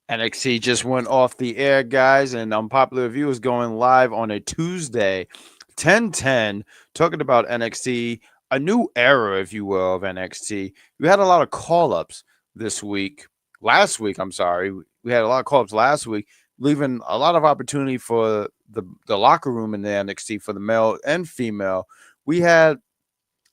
NXT just went off the air, guys, and Unpopular Review is going live on a Tuesday, 10/10, talking about NXT, a new era, if you will, of NXT. We had a lot of call ups this week. Last week, I'm sorry. We had a lot of call ups last week, leaving a lot of opportunity for the locker room in the NXT for the male and female. We had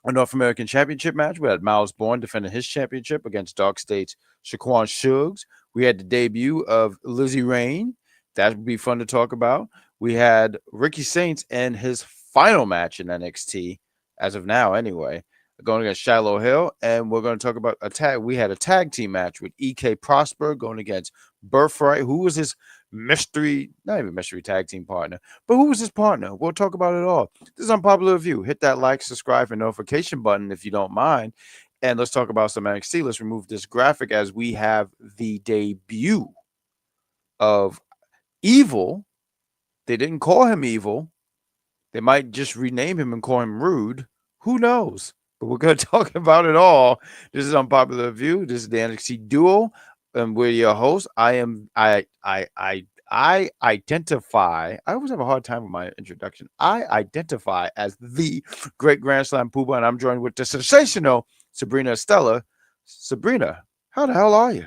a North American Championship match. We had Myles Borne defending his championship against Dark State's Saquon Shugars. We had the debut of Lizzy Rain. That would be fun to talk about. We had Ricky Saints and his final match in NXT, as of now, anyway, going against Shiloh Hill. And we're going to talk about a tag. We had a tag team match with EK Prosper going against Birthright, who was his mystery, not even mystery tag team partner, but who was his partner? We'll talk about it all. This is Unpopular Review. Hit that like, subscribe, and notification button if you don't mind. And let's talk about some NXT. Let's remove this graphic as we have the debut of Evil. They didn't call him Evil. They might just rename him and call him Rude. Who knows? But we're going to talk about it all. This is Unpopular Review. This is the NXT Duo, and we're your hosts. I identify. I always have a hard time with my introduction. I identify as the Great Grand Slam Pooba, and I'm joined with the sensational Sabrina Estella. Sabrina, how the hell are you?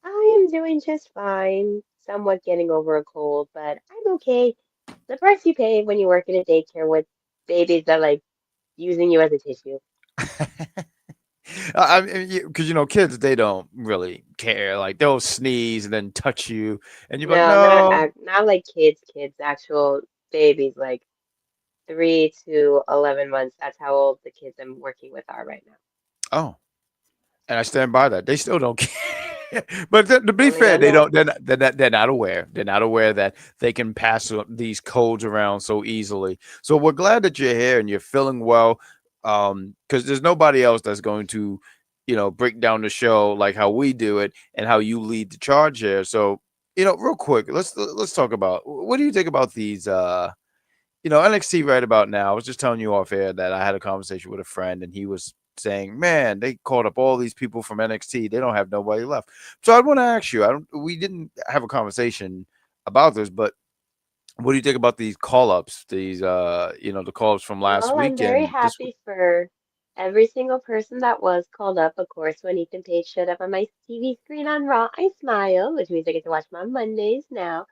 I am doing just fine, somewhat getting over a cold, but I'm okay. The price you pay when you work in a daycare with babies that like using you as a tissue. I mean, because kids, they don't really care. Like they'll sneeze and then touch you, and you're like, No, no. not like kids, actual babies, like 3 to 11 months. That's how old the kids I'm working with are right now. Oh, and I stand by that. They still don't care. But to be Well, they fair, don't they know. don't. They're not aware. They're not aware that they can pass these codes around so easily. So we're glad that you're here and you're feeling well. Because there's nobody else that's going to, break down the show like how we do it and how you lead the charge here. So, real quick, let's talk about what do you think about these NXT right about now. I was just telling you off air that I had a conversation with a friend and he was saying, "Man, they called up all these people from NXT. They don't have nobody left." So I want to ask you. I don't. We didn't have a conversation about this, but what do you think about these call ups? These, the call ups from last Well, I'm very weekend. happy for every single person that was called up. Of course, when Ethan Page showed up on my TV screen on Raw, I smiled, which means I get to watch him on Mondays now.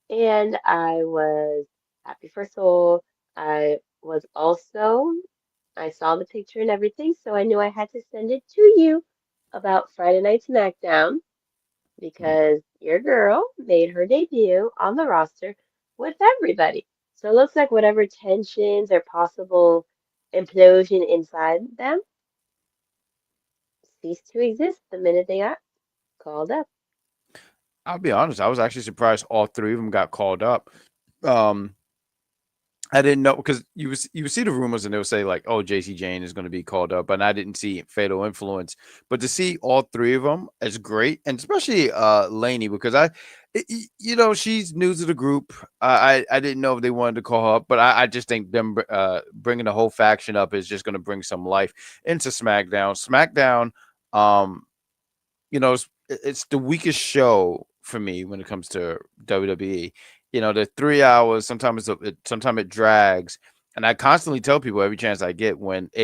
And I was happy for Soul. I was also, I saw the picture and everything, so I knew I had to send it to you about Friday Night SmackDown because your girl made her debut on the roster with everybody. So it looks like whatever tensions or possible implosion inside them ceased to exist the minute they got called up. I'll be honest. I was actually surprised all three of them got called up. Um, I didn't know because you would see the rumors and they would say like, "Oh, JC Jane is going to be called up," and I didn't see Fatal Influence. But to see all three of them is great, and especially Lainey because she's new to the group. I didn't know if they wanted to call her up, but I just think them bringing the whole faction up is just going to bring some life into SmackDown. SmackDown, um, it's the weakest show for me when it comes to WWE. The 3 hours. Sometimes it drags, and I constantly tell people every chance I get when I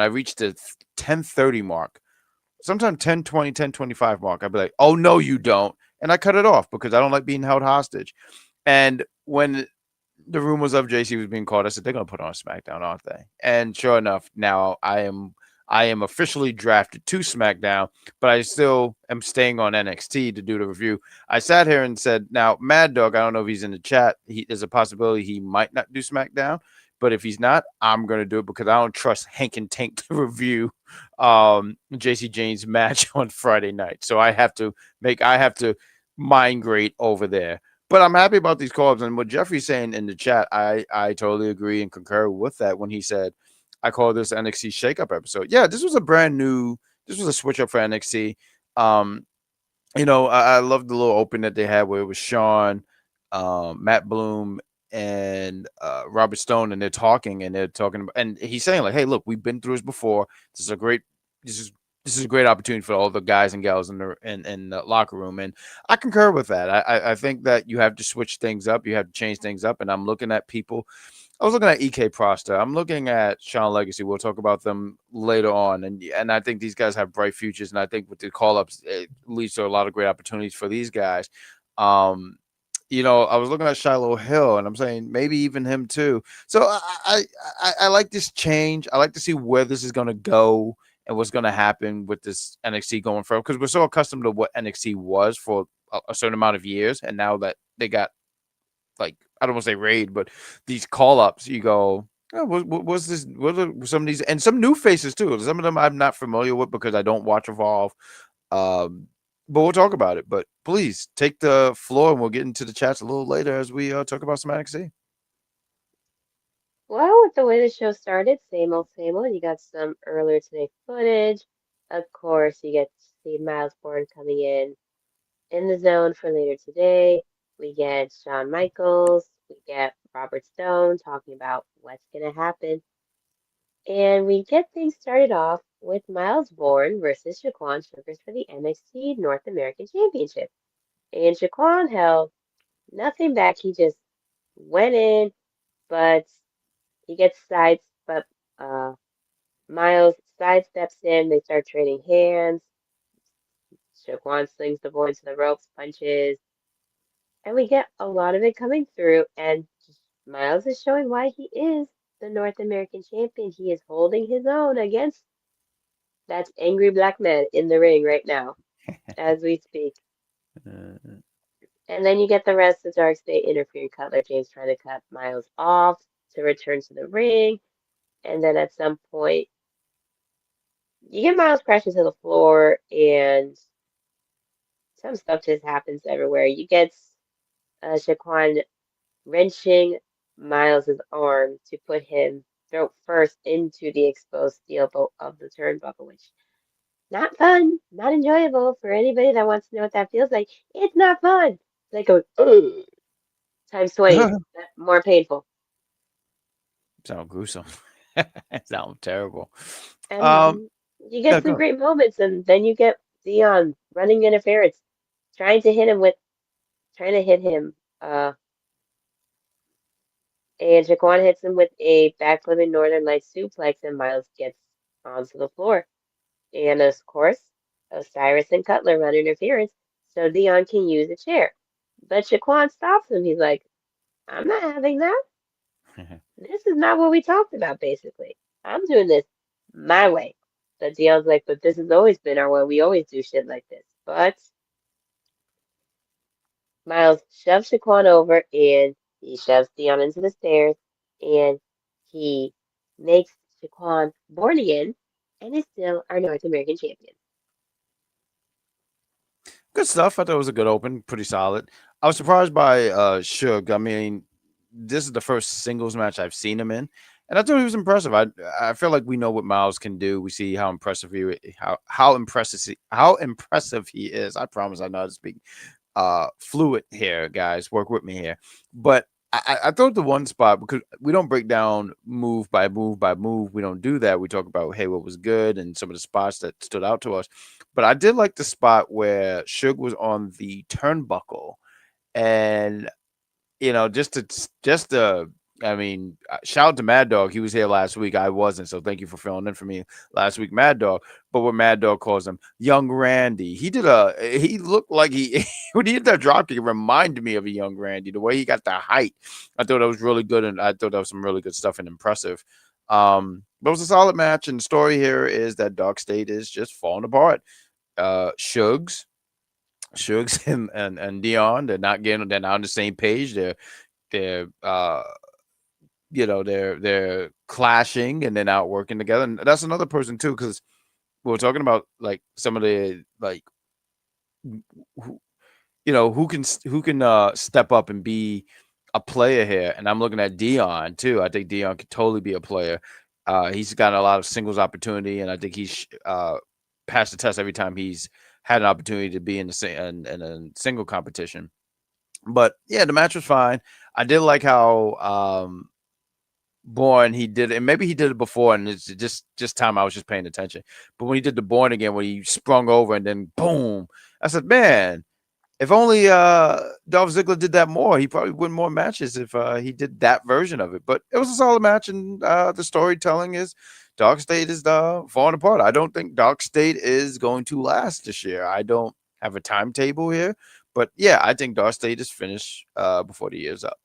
reach the 10:30 mark, sometimes 10:20, 10:25 mark, I'd be like, "Oh no, you don't," and I cut it off because I don't like being held hostage. And when the rumors of JC was being called, I said they're gonna put on SmackDown, aren't they? And sure enough, now I am officially drafted to SmackDown, but I still am staying on NXT to do the review. I sat here and said, now Mad Dog, I don't know if he's in the chat. There's a possibility he might not do SmackDown, but if he's not, I'm gonna do it because I don't trust Hank and Tank to review JC Jane's match on Friday night. So I have to migrate over there. But I'm happy about these calls. And what Jeffrey's saying in the chat, I totally agree and concur with that when he said, I call this NXT Shakeup episode. Yeah, this was a switch up for NXT. Um, I love the little open that they had where it was Sean, Matt Bloom, and Robert Stone, and they're talking about, and he's saying like, "Hey, look, we've been through this before. This is a great, this is this is a great opportunity for all the guys and gals in the locker room, and I concur with that. I think that you have to switch things up, you have to change things up, and I'm looking at people. I was looking at EK Proster. I'm looking at Sean Legacy. We'll talk about them later on, and I think these guys have bright futures, and I think with the call ups, it leads to a lot of great opportunities for these guys. Um, I was looking at Shiloh Hill, and I'm saying maybe even him too. So I like this change. I like to see where this is going to go and what's going to happen with this NXT going forward, because we're so accustomed to what NXT was for a certain amount of years, and now that they got, like, I don't want to say raid, but these call ups, you go, oh, what's this? What are some of these, and some new faces too? Some of them I'm not familiar with because I don't watch Evolve. Um, but we'll talk about it. But please take the floor, and we'll get into the chats a little later as we talk about some NXT. Well, with the way the show started, same old, same old. You got some earlier today footage. Of course, you get to see Myles Borne coming in the zone for later today. We get Shawn Michaels. We get Robert Stone talking about what's going to happen. And we get things started off with Myles Borne versus Saquon Shugars for the NXT North American Championship. And Shaquan held nothing back. He just went in, but he gets sides, but Miles sidesteps in. They start trading hands. Shaquan slings the boy into the ropes, punches, and we get a lot of it coming through. And Miles is showing why he is the North American champion. He is holding his own against that angry black man in the ring right now as we speak. Uh, And then you get the rest of Dark State interfering Cutler James trying to cut Miles off to return to the ring. And then at some point, you get Miles crashing to the floor, and some stuff just happens everywhere. You get Shaquan wrenching Miles's arm to put him throat first into the exposed steel boat of the turnbuckle, which not fun, not enjoyable for anybody that wants to know what that feels like. It's not fun. It's like going, ugh, times 20, more painful. sound gruesome. Sound terrible. And Um, then you get yeah, some go. great moments, and then you get Dion running interference, trying to hit him with, trying to hit him. And Jaquan hits him with a backflipping Northern Lights suplex, and Miles gets onto the floor. And of course, Osiris and Cutler run interference, so Dion can use a chair. But Shaquan stops him. He's like, I'm not having that. This is not what we talked about, basically. I'm doing this my way. But Dion's like, but this has always been our way. We always do shit like this. But Miles shoves Shaquan over and he shoves Dion into the stairs and he makes Shaquan born again and is still our North American champion. Good stuff. I thought it was a good open, pretty solid. I was surprised by Suge. I mean, this is the first singles match I've seen him in, and I thought he was impressive. I feel like we know what Miles can do. We see how impressive how impressive he is. I promise I know how to speak fluid here, guys. Work with me here. But I thought the one spot, because we don't break down move by move by move. We don't do that. We talk about, hey, what was good and some of the spots that stood out to us. But I did like the spot where Suge was on the turnbuckle, and just to I mean, shout out to Mad Dog. He was here last week. I wasn't, so thank you for filling in for me last week, Mad Dog. But what Mad Dog calls him, Young Randy. He looked like he when he hit that drop kick, it reminded me of a Young Randy. The way he got the height, I thought that was really good, and I thought that was some really good stuff and impressive. But it was a solid match, and the story here is that Dark State is just falling apart. Shugs, Shugs and Dion, they're not on the same page. They're they're clashing and then out working together, and that's another person too, because we are talking about like some of the like who, who can step up and be a player here, and I'm looking at Dion too. I think Dion could totally be a player. He's got a lot of singles opportunity, and I think he's passed the test every time he's had an opportunity to be in in a single competition. But yeah, the match was fine. I did like how Born, he did it, and maybe he did it before, and it's just time I was just paying attention. But when he did the Born again, when he sprung over and then boom, I said, man, if only Dolph Ziggler did that more, he probably win more matches if he did that version of it. But it was a solid match, and the storytelling is Dark State is falling apart. I don't think Dark State is going to last this year. I don't have a timetable here, but yeah, I think Dark State is finished before the year's up.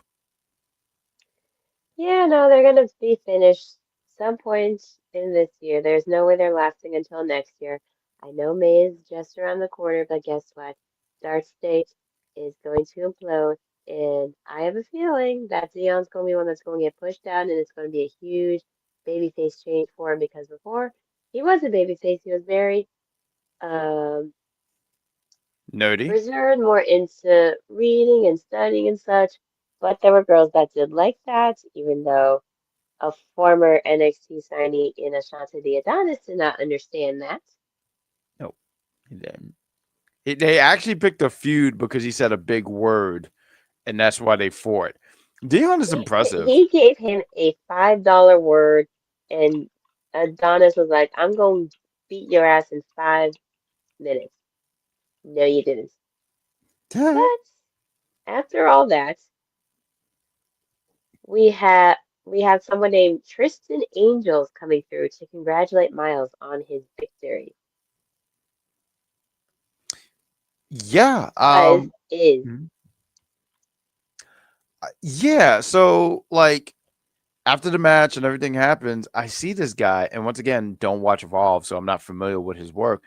Yeah, no, they're gonna be finished some point in this year. There's no way they're lasting until next year. I know May is just around the corner, but guess what? Dark State is going to implode, and I have a feeling that Dion's gonna be one that's gonna get pushed down, and it's gonna be a huge babyface change for him because before he was a babyface, he was very um Nerdy. reserved, more into reading and studying and such. But there were girls that did like that, even though a former NXT signee in Ashante the Adonis did not understand that. No, he didn't. They actually picked a feud because he said a big word, and that's why they fought. Dion is impressive. He gave him a $5 word, and Adonis was like, I'm going to beat your ass in 5 minutes. No, you didn't. But after all that, we have we have someone named Tristan Angels coming through to congratulate Miles on his victory. Yeah. Was is Mhm. Yeah. So like after the match and everything happens, I see this guy, and once again, don't watch Evolve, so I'm not familiar with his work.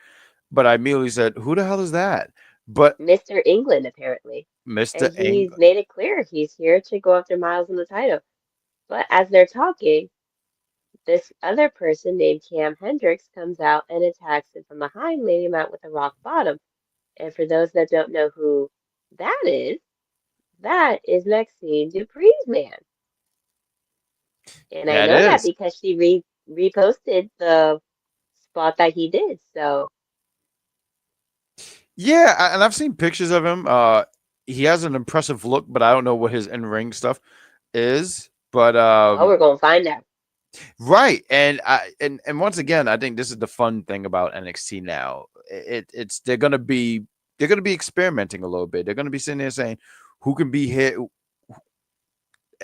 But I immediately said, "Who the hell is that?" But Mr. England apparently, Mister and he's England. made it clear he's here to go after Miles in the title. But as they're talking, this other person named Cam Hendricks comes out and attacks him from behind, laying him out with a rock bottom. And for those that don't know who that is Maxine Dupree's man. And I That know that is. because she reposted the spot that he did. So, Yeah, and I've seen pictures of him. He has an impressive look, but I don't know what his in ring stuff is. But well, we're gonna find out. right, and once again, I think this is the fun thing about NXT now. It's they're gonna be experimenting a little bit. They're gonna be sitting there saying who can be here.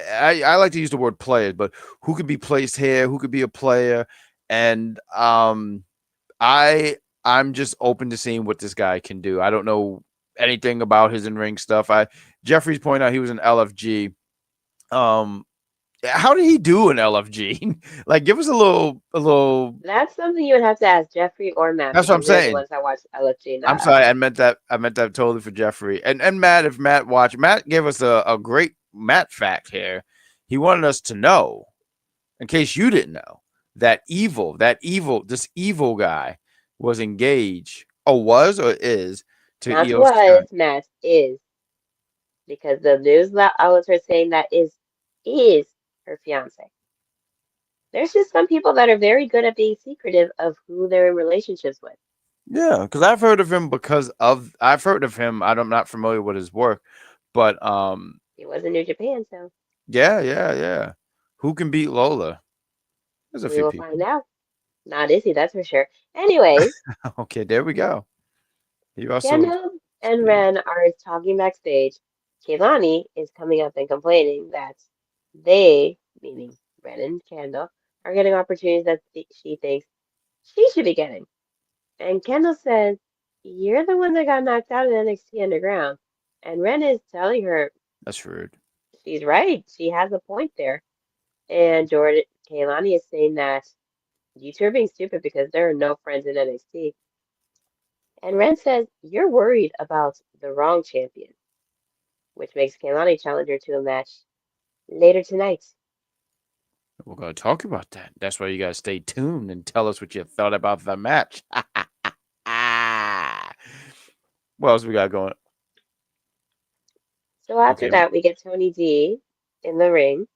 I like to use the word players, but who could be placed here? Who could be a player? And I I'm just open to seeing what this guy can do. I don't know anything about his in ring stuff. I Jeffrey's point out he was an LFG. Um, how did he do in LFG? Like, give us a little. That's something you would have to ask Jeffrey or Matt That's what I'm because they're the saying. ones that watch LFG, I'm not us. sorry, I meant that totally for Jeffrey and Matt. If Matt watched, Matt gave us a great Matt fact here. He wanted us to know, in case you didn't know, this evil guy was engaged, or was, or is, to Not Io Sky. was, Matt is. Because the news outlets are saying that is her fiance. There's just some people that are very good at being secretive of who they're in relationships with. Yeah, because I've heard of him. I'm not familiar with his work, but He was in New Japan, so yeah, yeah, yeah. Who can beat Lola? There's a we few will find people. out. Not Izzy, that's for sure. Anyways, Okay, there we go. He also Kendall and Ren are talking backstage. Kehlani is coming up and complaining that they, meaning Ren and Kendall, are getting opportunities that she thinks she should be getting. And Kendall says, you're the one that got knocked out in NXT Underground. And Ren is telling her that's rude. she's right. She has a point there. And Jordan Kaylani is saying that you two are being stupid because there are no friends in NXT. And Ren says, you're worried about the wrong champion, which makes Kaylani challenge her to a match later tonight. We're gonna talk about that. That's why you gotta stay tuned and tell us what you thought about the match. What else we got going? So after Okay, that, we get Tony D in the ring.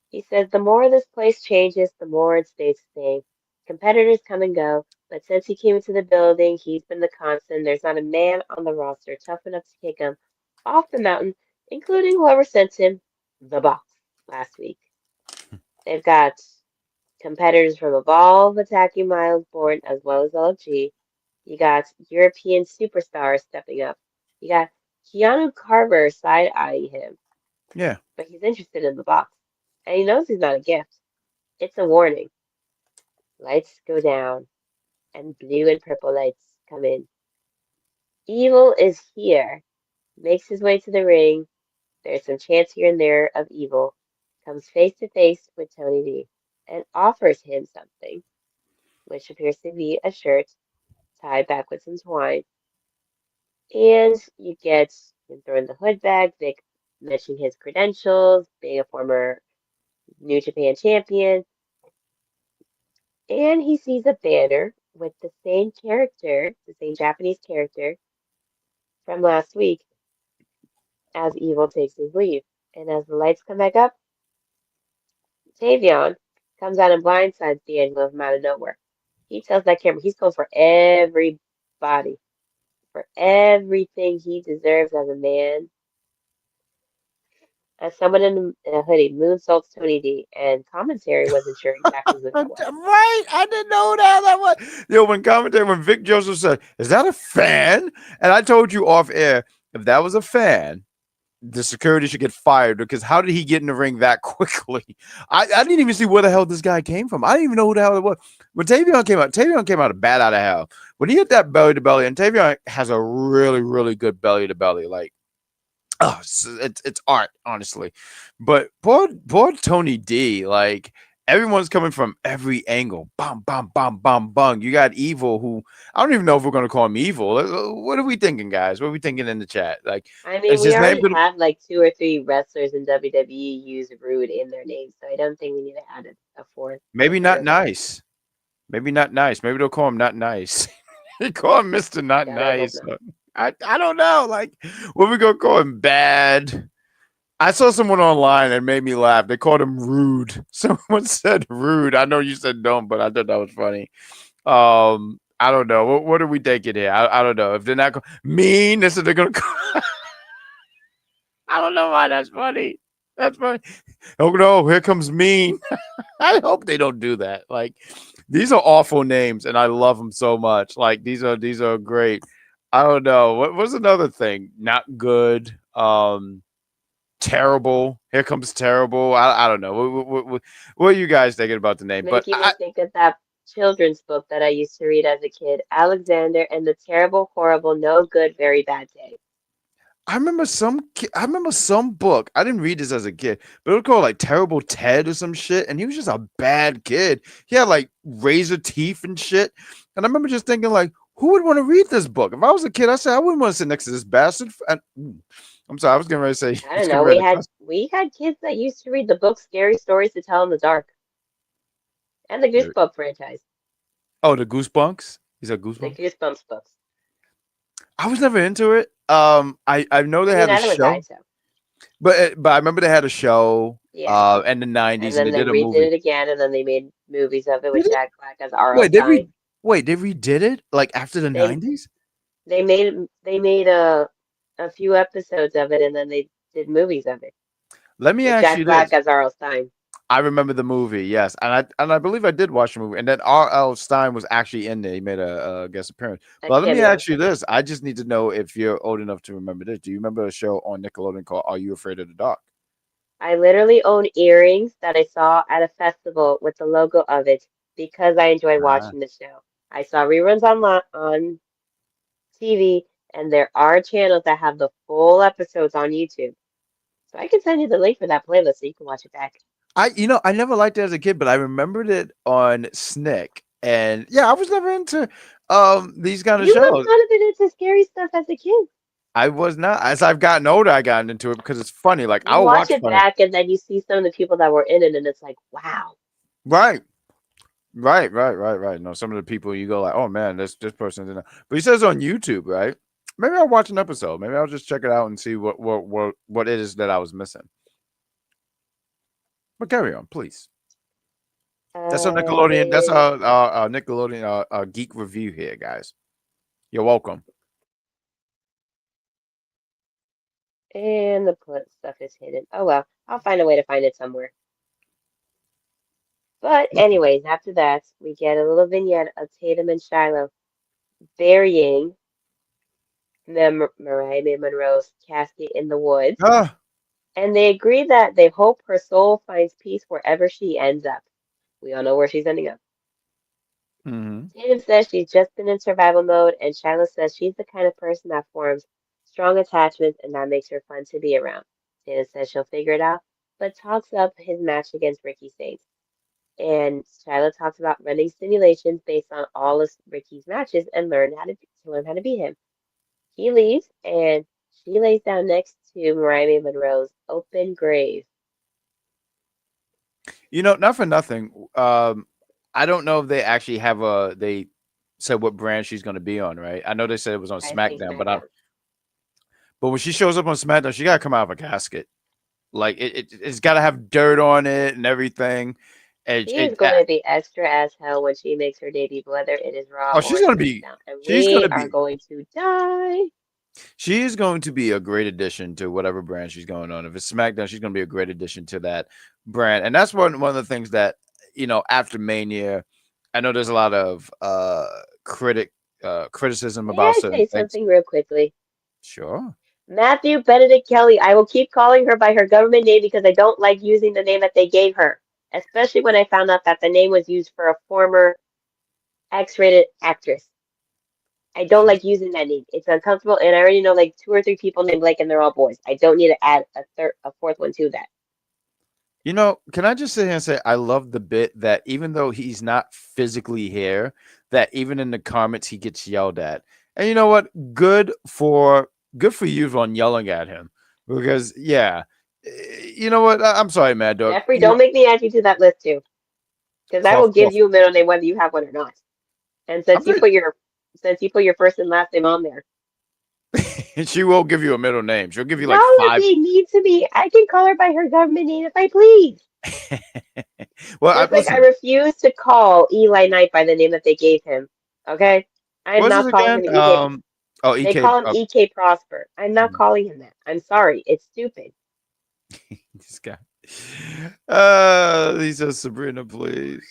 He says the more this place changes, the more it stays the same. Competitors come and go, but since he came into the building, he's been the constant. There's not a man on the roster tough enough to kick him off the mountain, including whoever sent him the box last week. They've got competitors from Evolve attacking Myles Borne as well as LFG. You got European superstars stepping up. You got Keanu Carver side-eyeing him, Yeah. but he's interested in the box. And he knows he's not a gift. It's a warning. Lights go down, and blue and purple lights come in. Evil is here. Makes his way to the ring. There's some chance here and there of evil. Comes face to face with Tony D and offers him something, which appears to be a shirt tied back with some twine. And you get him throwing the hood back, Vic mentioning his credentials, being a former New Japan champion, and he sees a banner with the same character, the same Japanese character from last week as Evil takes his leave. And as the lights come back up, Tavion comes out and blindsides D'Angelo from out of nowhere. He tells that camera he's going for everybody, for everything he deserves as a man. As someone in a hoodie moonsaults Tony D, and commentary wasn't sure exactly who that was. Right, I didn't know that was. When Vic Joseph said, "Is that a fan?" and I told you off air, if that was a fan, the security should get fired because how did he get in the ring that quickly? I didn't even see where the hell this guy came from. I didn't even know who the hell it was. When Tavion came out of bad out of hell. When he hit that belly to belly, and Tavion has a really, really good belly to belly, like oh, it's art, honestly. But poor Tony D, like everyone's coming from every angle. Bum, bum, bum, bum, bum. You got Evil, who I don't even know if we're gonna call him Evil. What are we thinking, guys? What are we thinking in the chat? Like, I mean, is we his name already gonna have like two or three wrestlers in WWE use Rude in their names, so I don't think we need to add a fourth or maybe not third one. nice? Maybe not nice. Maybe they'll call him not nice. They call him Mr. Not God, I hope Nice. not. I don't know. Like, what we gonna call him? Bad. I saw someone online and made me laugh. They called him rude. Someone said rude. I know you said don't, but I thought that was funny. I don't know. What are we taking here? I don't know. If they're not mean, that's what they're gonna call. I don't know why that's funny. That's funny. Oh no, here comes mean. I hope they don't do that. Like these are awful names, and I love them so much. Like these are great. I don't know. What's another thing? Not good. Terrible. Here comes terrible. I don't know. What are you guys thinking about the name? But Making me think of that children's book that I used to read as a kid, Alexander and the Terrible, Horrible, No Good, Very Bad Day. I remember I remember some book. I didn't read this as a kid, but it was called like Terrible Ted or some shit. And he was just a bad kid. He had like razor teeth and shit. And I remember just thinking like, who would want to read this book? If I was a kid, I said I wouldn't want to sit next to this bastard. And, I'm sorry, I was getting ready to say. I I was don't getting know. ready We to had cuss. we had kids that used to read the book Scary Stories to Tell in the Dark and the Goosebump franchise, Oh, the Goosebumps. He said the Goosebumps. Goosebumps books. I was never into it. I know they I mean, had a neither was I, show, so but I remember they had a show. yeah. In the And '90s, and then they they did a redid movie. it again, and then they made movies of it with Did it? Jack Black as R.L. Wait, they Stein. re wait, they redid it like after the They '90s? they made a few episodes of it, and then they did movies of it Let me with ask Jack you Black this. as R.L. Stein. I remember the movie, yes, and I believe I did watch the movie, and then R.L. Stein was actually in there. He made a guest appearance. A But let me cameo. ask you this. I just need to know if you're old enough to remember this. Do you remember a show on Nickelodeon called Are You Afraid of the Dark? I literally own earrings that I saw at a festival with the logo of it because I enjoyed Ah. watching the show. I saw reruns on TV, and there are channels that have the full episodes on YouTube. So I can send you the link for that playlist so you can watch it back. I never liked it as a kid, but I remembered it on Snick. And yeah, I was never into these kind of You must shows. not have been into scary stuff as a kid. I was not. As I've gotten older, I gotten into it because it's funny. Like You I'll watch watch it funny. back, and then you see some of the people that were in it, and it's like, wow. Right. Right. No, some of the people you go like, oh man, this person's in there. But he says on YouTube, right? Maybe I'll watch an episode. Maybe I'll just check it out and see what it is that I was missing. But carry on, please. That's our Nickelodeon. That's And our Nickelodeon geek review here, guys. You're welcome. and the stuff is hidden. Oh well, I'll find a way to find it somewhere. But anyways, after that, we get a little vignette of Tatum and Shiloh burying Mariah Monroe's casket in the woods, Ah. and they agree that they hope her soul finds peace wherever she ends up. We all know where she's ending up. Hmm. Tatum says she's just been in survival mode, and Shiloh says she's the kind of person that forms strong attachments and that makes her fun to be around. Tatum says she'll figure it out, but talks up his match against Ricky Saints. And Shiloh talks about running simulations based on all of Ricky's matches and learn how to beat him. He leaves, and she lays down next to Mariah Monroe's open grave. Not for nothing. I don't know if they actually have they said what brand she's going to be on, right? I know they said it was on I think SmackDown, SmackDown. but when she shows up on SmackDown, she got to come out of a casket. Like it's got to have dirt on it and everything. She is going to be extra as hell when she makes her debut, whether it is Raw oh, or SmackDown, and she's going we to are be going to die. she is going to be a great addition to whatever brand she's going on. If it's SmackDown, she's going to be a great addition to that brand, and that's one of the things that after Mania, I know there's a lot of criticism May about I certain say things. something real quickly? Sure. Matthew Benedict Kelly, I will keep calling her by her government name because I don't like using the name that they gave her, especially when I found out that the name was used for a former X-rated actress. I don't She's like using that name. It's uncomfortable, and I already know like two or three people named Blake, and they're all boys. I don't need to add a fourth one to that. Can I just sit here and say I love the bit that even though he's not physically here, that even in the comments he gets yelled at. And you know what? Good for you on yelling at him. Because you know what? I'm sorry, Mad Dog. Jeffrey, don't make me add you to that list too, because I will Cough give cough. you a middle name whether you have one or not. And I'm since you put your first and last name on there, she will give you a middle name. She'll give you like y'all are five. being mean to me. I can call her by her government name if I please. Well, Just like I listen. refuse to call Eli Knight by the name that they gave him. Okay? I am What's this not calling again? him EK. Oh, They EK. call him EK Prosper. I'm not calling him that. I'm sorry. It's stupid. This guy. He says Sabrina, please.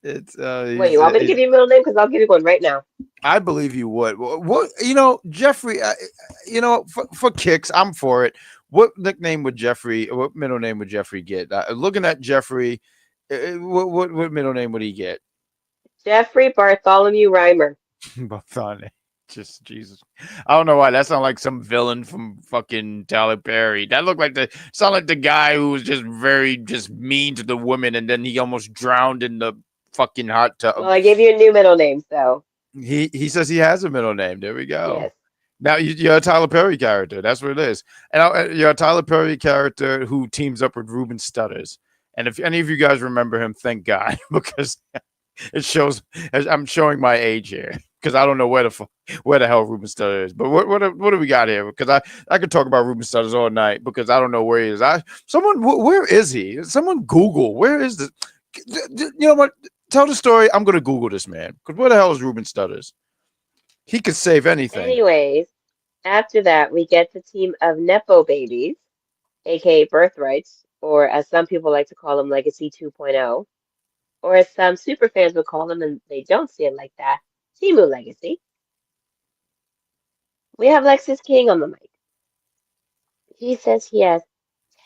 It's Wait, you want me to give you a middle name? Because I'll give you one right now. I believe you would. What Jeffrey? For kicks, I'm for it. What nickname would Jeffrey? What middle name would Jeffrey get? Looking at Jeffrey, what middle name would he get? Jeffrey Bartholomew Reimer. Bathane. Just Jesus. I don't know why that sounds like some villain from fucking Tyler Perry. That looked like the guy who was just mean to the women, and then he almost drowned in the fucking hot Well, tub. I gave you a new middle name, so He says he has a middle name. There we go. yes. Now you're a Tyler Perry character. That's what it is. And you're a Tyler Perry character who teams up with Ruben Studders. And if any of you guys remember him, thank God, because it shows. I'm showing my age here because I don't know where the hell Ruben Studders is. But what do we got here? Because I could talk about Ruben Studders all night because I don't know where he is. Where is he? Someone Google where is this? You know what? Tell the story. I'm gonna Google this man because where the hell is Ruben Studders? He could save anything. Anyways, after that, we get the team of Nepo babies, aka birthrights, or as some people like to call them, Legacy 2.0, or as some super fans would call them, and they don't see it like that, Timu Legacy. We have Lexus King on the mic. He says he has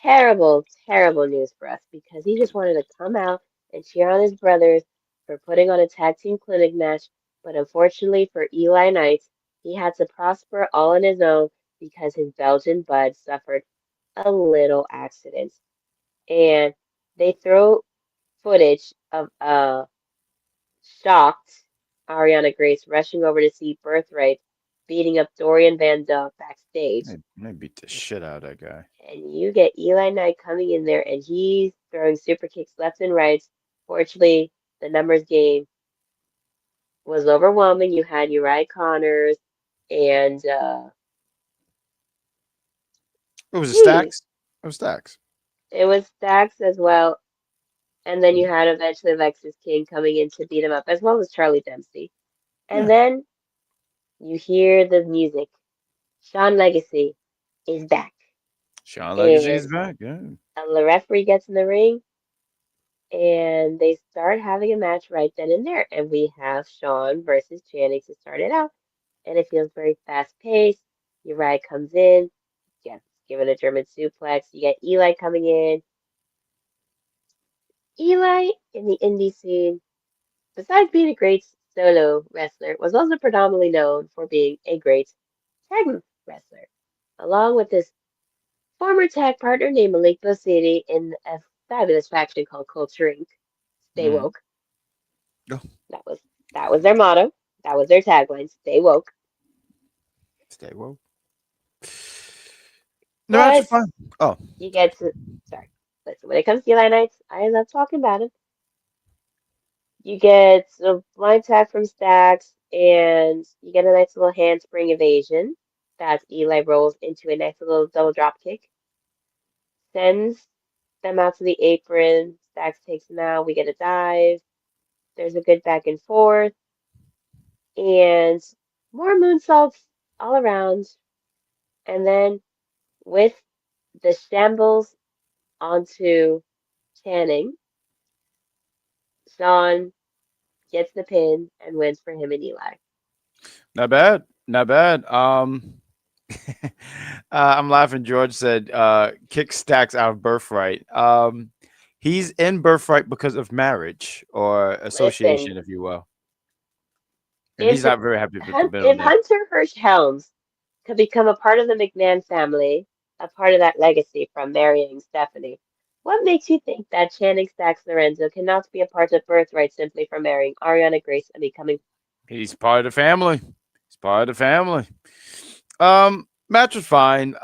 terrible, terrible news for us because he just wanted to come out and cheer on his brothers for putting on a tag team clinic match, but unfortunately for Eli Knight, he had to prosper all on his own because his Belgian bud suffered a little accident. And they throw footage of a shocked Ariana Grace rushing over to see Birthright beating up Dorian Van Dunk backstage. I beat the shit out of that guy. And you get Eli Knight coming in there and he's throwing super kicks left and right. Fortunately, the numbers game was overwhelming. You had Uriah Connors and It was a geez, stacks. It was stacks. it was Stacks as well. And then you had eventually Lexus King coming in to beat him up, as well as Charlie Dempsey. And Yeah. then you hear the music. Sean Legacy is back. Sean Legacy is And back. Yeah. the referee gets in the ring and they start having a match right then and there. And we have Sean versus Channing to start it out. And it feels very fast paced. Uriah comes in, gets given a German suplex. You get Eli coming in. Eli in the indie scene, besides being a great solo wrestler, was also predominantly known for being a great tag wrestler, along with his former tag partner named Malik City in a fabulous faction called Culture Inc. Stay Mm-hmm. woke. That was that was their motto. That was their tagline. Stay woke. Stay woke. The match was But fun. Oh, you get to sorry. Listen, when it comes to Eli Knights, I love talking about him. You get a blind tag from Stacks, and you get a nice little handspring evasion that Eli rolls into a nice little double drop kick. Sends them out to the apron. Stacks takes him out. We get a dive. There's a good back and forth, and more moonsaults all around. And then with the shambles onto Channing, Sean gets the pin and wins for him and Eli. not bad. Not bad. I'm laughing. George said, kick Stacks out of Birthright. He's in Birthright because of marriage or Listen, association, if you will. And he's if not very happy with the middle If name. Hunter Hirsch Helms could become a part of the McMahon family, a part of that legacy from marrying Stephanie, what makes you think that Channing Stacks Lorenzo cannot be a part of Birthright simply from marrying Ariana Grace and becoming He's part of the family. He's part of the family. Match was fine.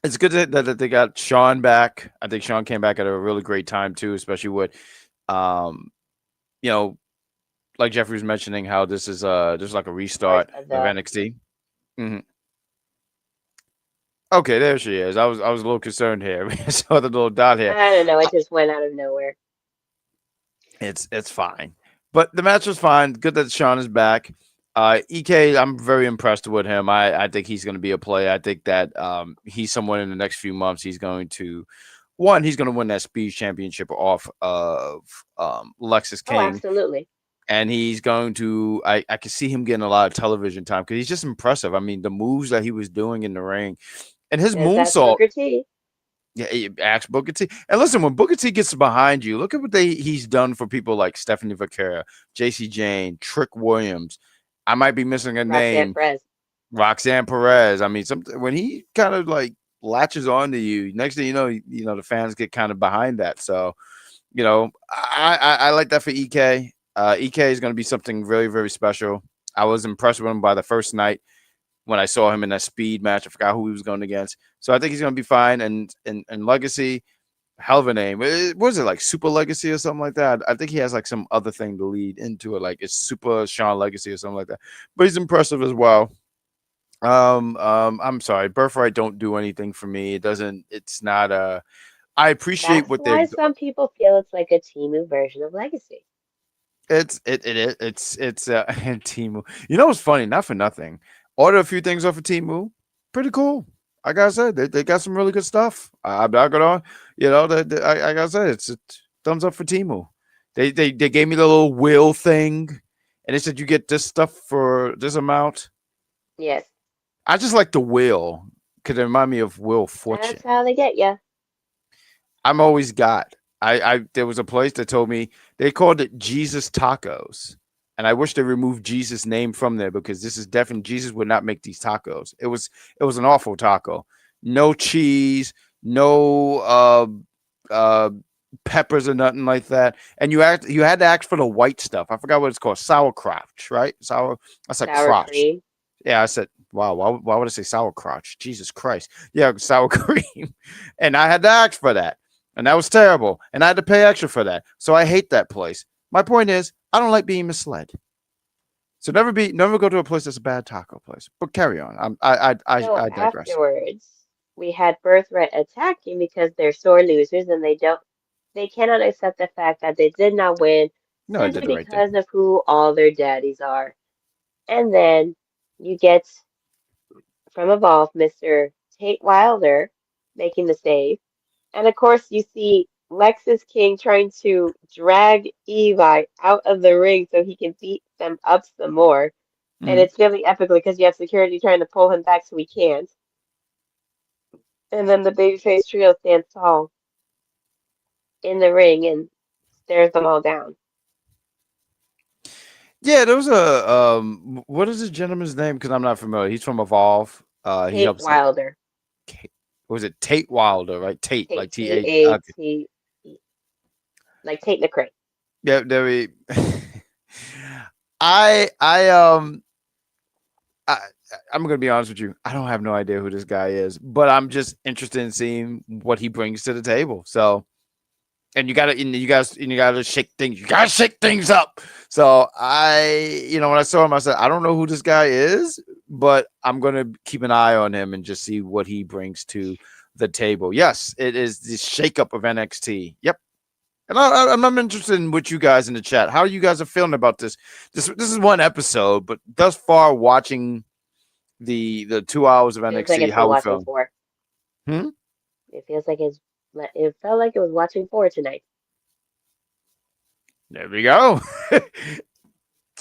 It's good that they got Sean back. I think Sean came back at a really great time too, especially with, um, you know, like Jeffrey was mentioning how this is like a part restart of of the? NXT. Hmm. Okay, there she is. I was a little concerned here. I saw the little dot here. I don't know. It just went out of nowhere. It's fine, but the match was fine. Good that Sean is back. EK, I'm very impressed with him. I think he's going to be a player. I think that he's someone in the next few months. He's going to he's going to win that speed championship off of Lexus Oh, King, absolutely. and he's going to. I can see him getting a lot of television time because he's just impressive. I mean, the moves that he was doing in the ring and his Because that's moonsault. Booker T. Yeah, ask Booker T. And listen, when Booker T gets behind you, look at what he's done for people like Stephanie Vaquera, JC Jane, Trick Williams. I might be missing a Roxanne name, Perez. Roxanne Perez. I mean, when he kind of like latches on to you, next thing you know the fans get kind of behind that. So I like that for EK. EK is going to be something very very special. I was impressed with him by the first night when I saw him in that speed match. I forgot who he was going against. So I think he's going to be fine. And Legacy, hell of a name. What is it, like Super Legacy or something like that? I think he has like some other thing to lead into it, like it's Super Sean Legacy or something like that. But he's impressive as well. I'm sorry, Birthright don't do anything for me. It doesn't. It's not a. I appreciate That's what they're. why some people feel it's like a Timu version of Legacy. It's Timu. You know what's funny? Not for nothing. Order a few things off of Timu. Pretty cool. Like I said, they got some really good stuff. I'm not gonna, like I said, it's a thumbs up for Timu. They gave me the little will thing, and they said you get this stuff for this amount. Yes, I just like the will because it remind me of Will that's Fortune. how they get you. I'm always got. I there was a place that told me they called it Jesus Tacos. And I wish they removed Jesus' name from there because this is definitely Jesus would not make these tacos. It was an awful taco. No cheese, no uh peppers or nothing like that. And you had to ask for the white stuff. I forgot what it's called. Sauerkraut, right? I said Sour crotch. cream. Yeah, I said, wow, why would I say sauerkraut? Jesus Christ. Yeah, sour cream. And I had to ask for that. And that was terrible. And I had to pay extra for that. So I hate that place. My point is, I don't like being misled. So never go to a place that's a bad taco place. But carry on. So I digress. afterwards, we had Birthright attacking because they're sore losers and they cannot accept the fact that they did not win No, I simply did the right thing. because of who all their daddies are. And then you get from Evolve, Mr. Tate Wilder making the save. And of course, you see Lexus King trying to drag Eli out of the ring so he can beat them up some more. And Mhm. it's really epically because you have security trying to pull him back so he can't. And then the babyface trio stands tall in the ring and stares them all down. Yeah, there was a what is this gentleman's name? Because I'm not familiar. He's from Evolve. He Tate helps. Wilder. Was it Tate Wilder? Right, Tate Tate, like T A. T-A-T, like Tate McRae. Yeah, there we. I I I'm gonna be honest with you. I don't have no idea who this guy is, but I'm just interested in seeing what he brings to the table. So, and you gotta shake things. You gotta shake things up. So when I saw him, I said, I don't know who this guy is, but I'm gonna keep an eye on him and just see what he brings to the table. Yes, it is the shakeup of NXT. Yep. And I'm interested in what you guys in the chat. How you guys are feeling about this? This is one episode, but thus far, watching the 2 hours of Feels like NXT, it's been how we watching feeling? four. Hmm? It feels like it felt like it was watching four tonight. There we go.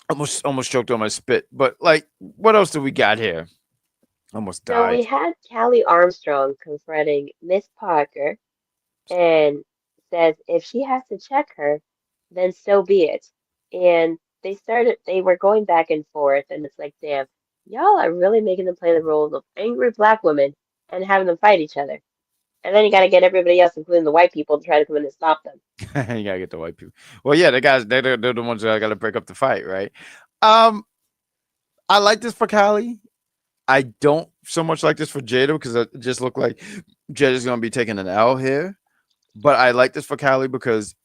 Almost choked on my spit. But like, what else do we got here? Almost So we died. had Callie Armstrong confronting Miss Parker and says if she has to check her, then so be it. And they were going back and forth, and it's like, damn, y'all are really making them play the role of angry black women and having them fight each other. And then you got to get everybody else, including the white people, to try to come in and stop them. You gotta get the white people. Well, yeah, the guys they're the ones that gotta break up the fight, right? Um, I like this for Callie. I don't so much like this for Jada because it just looked like Jada's gonna be taking an L here. But I like this for Callie because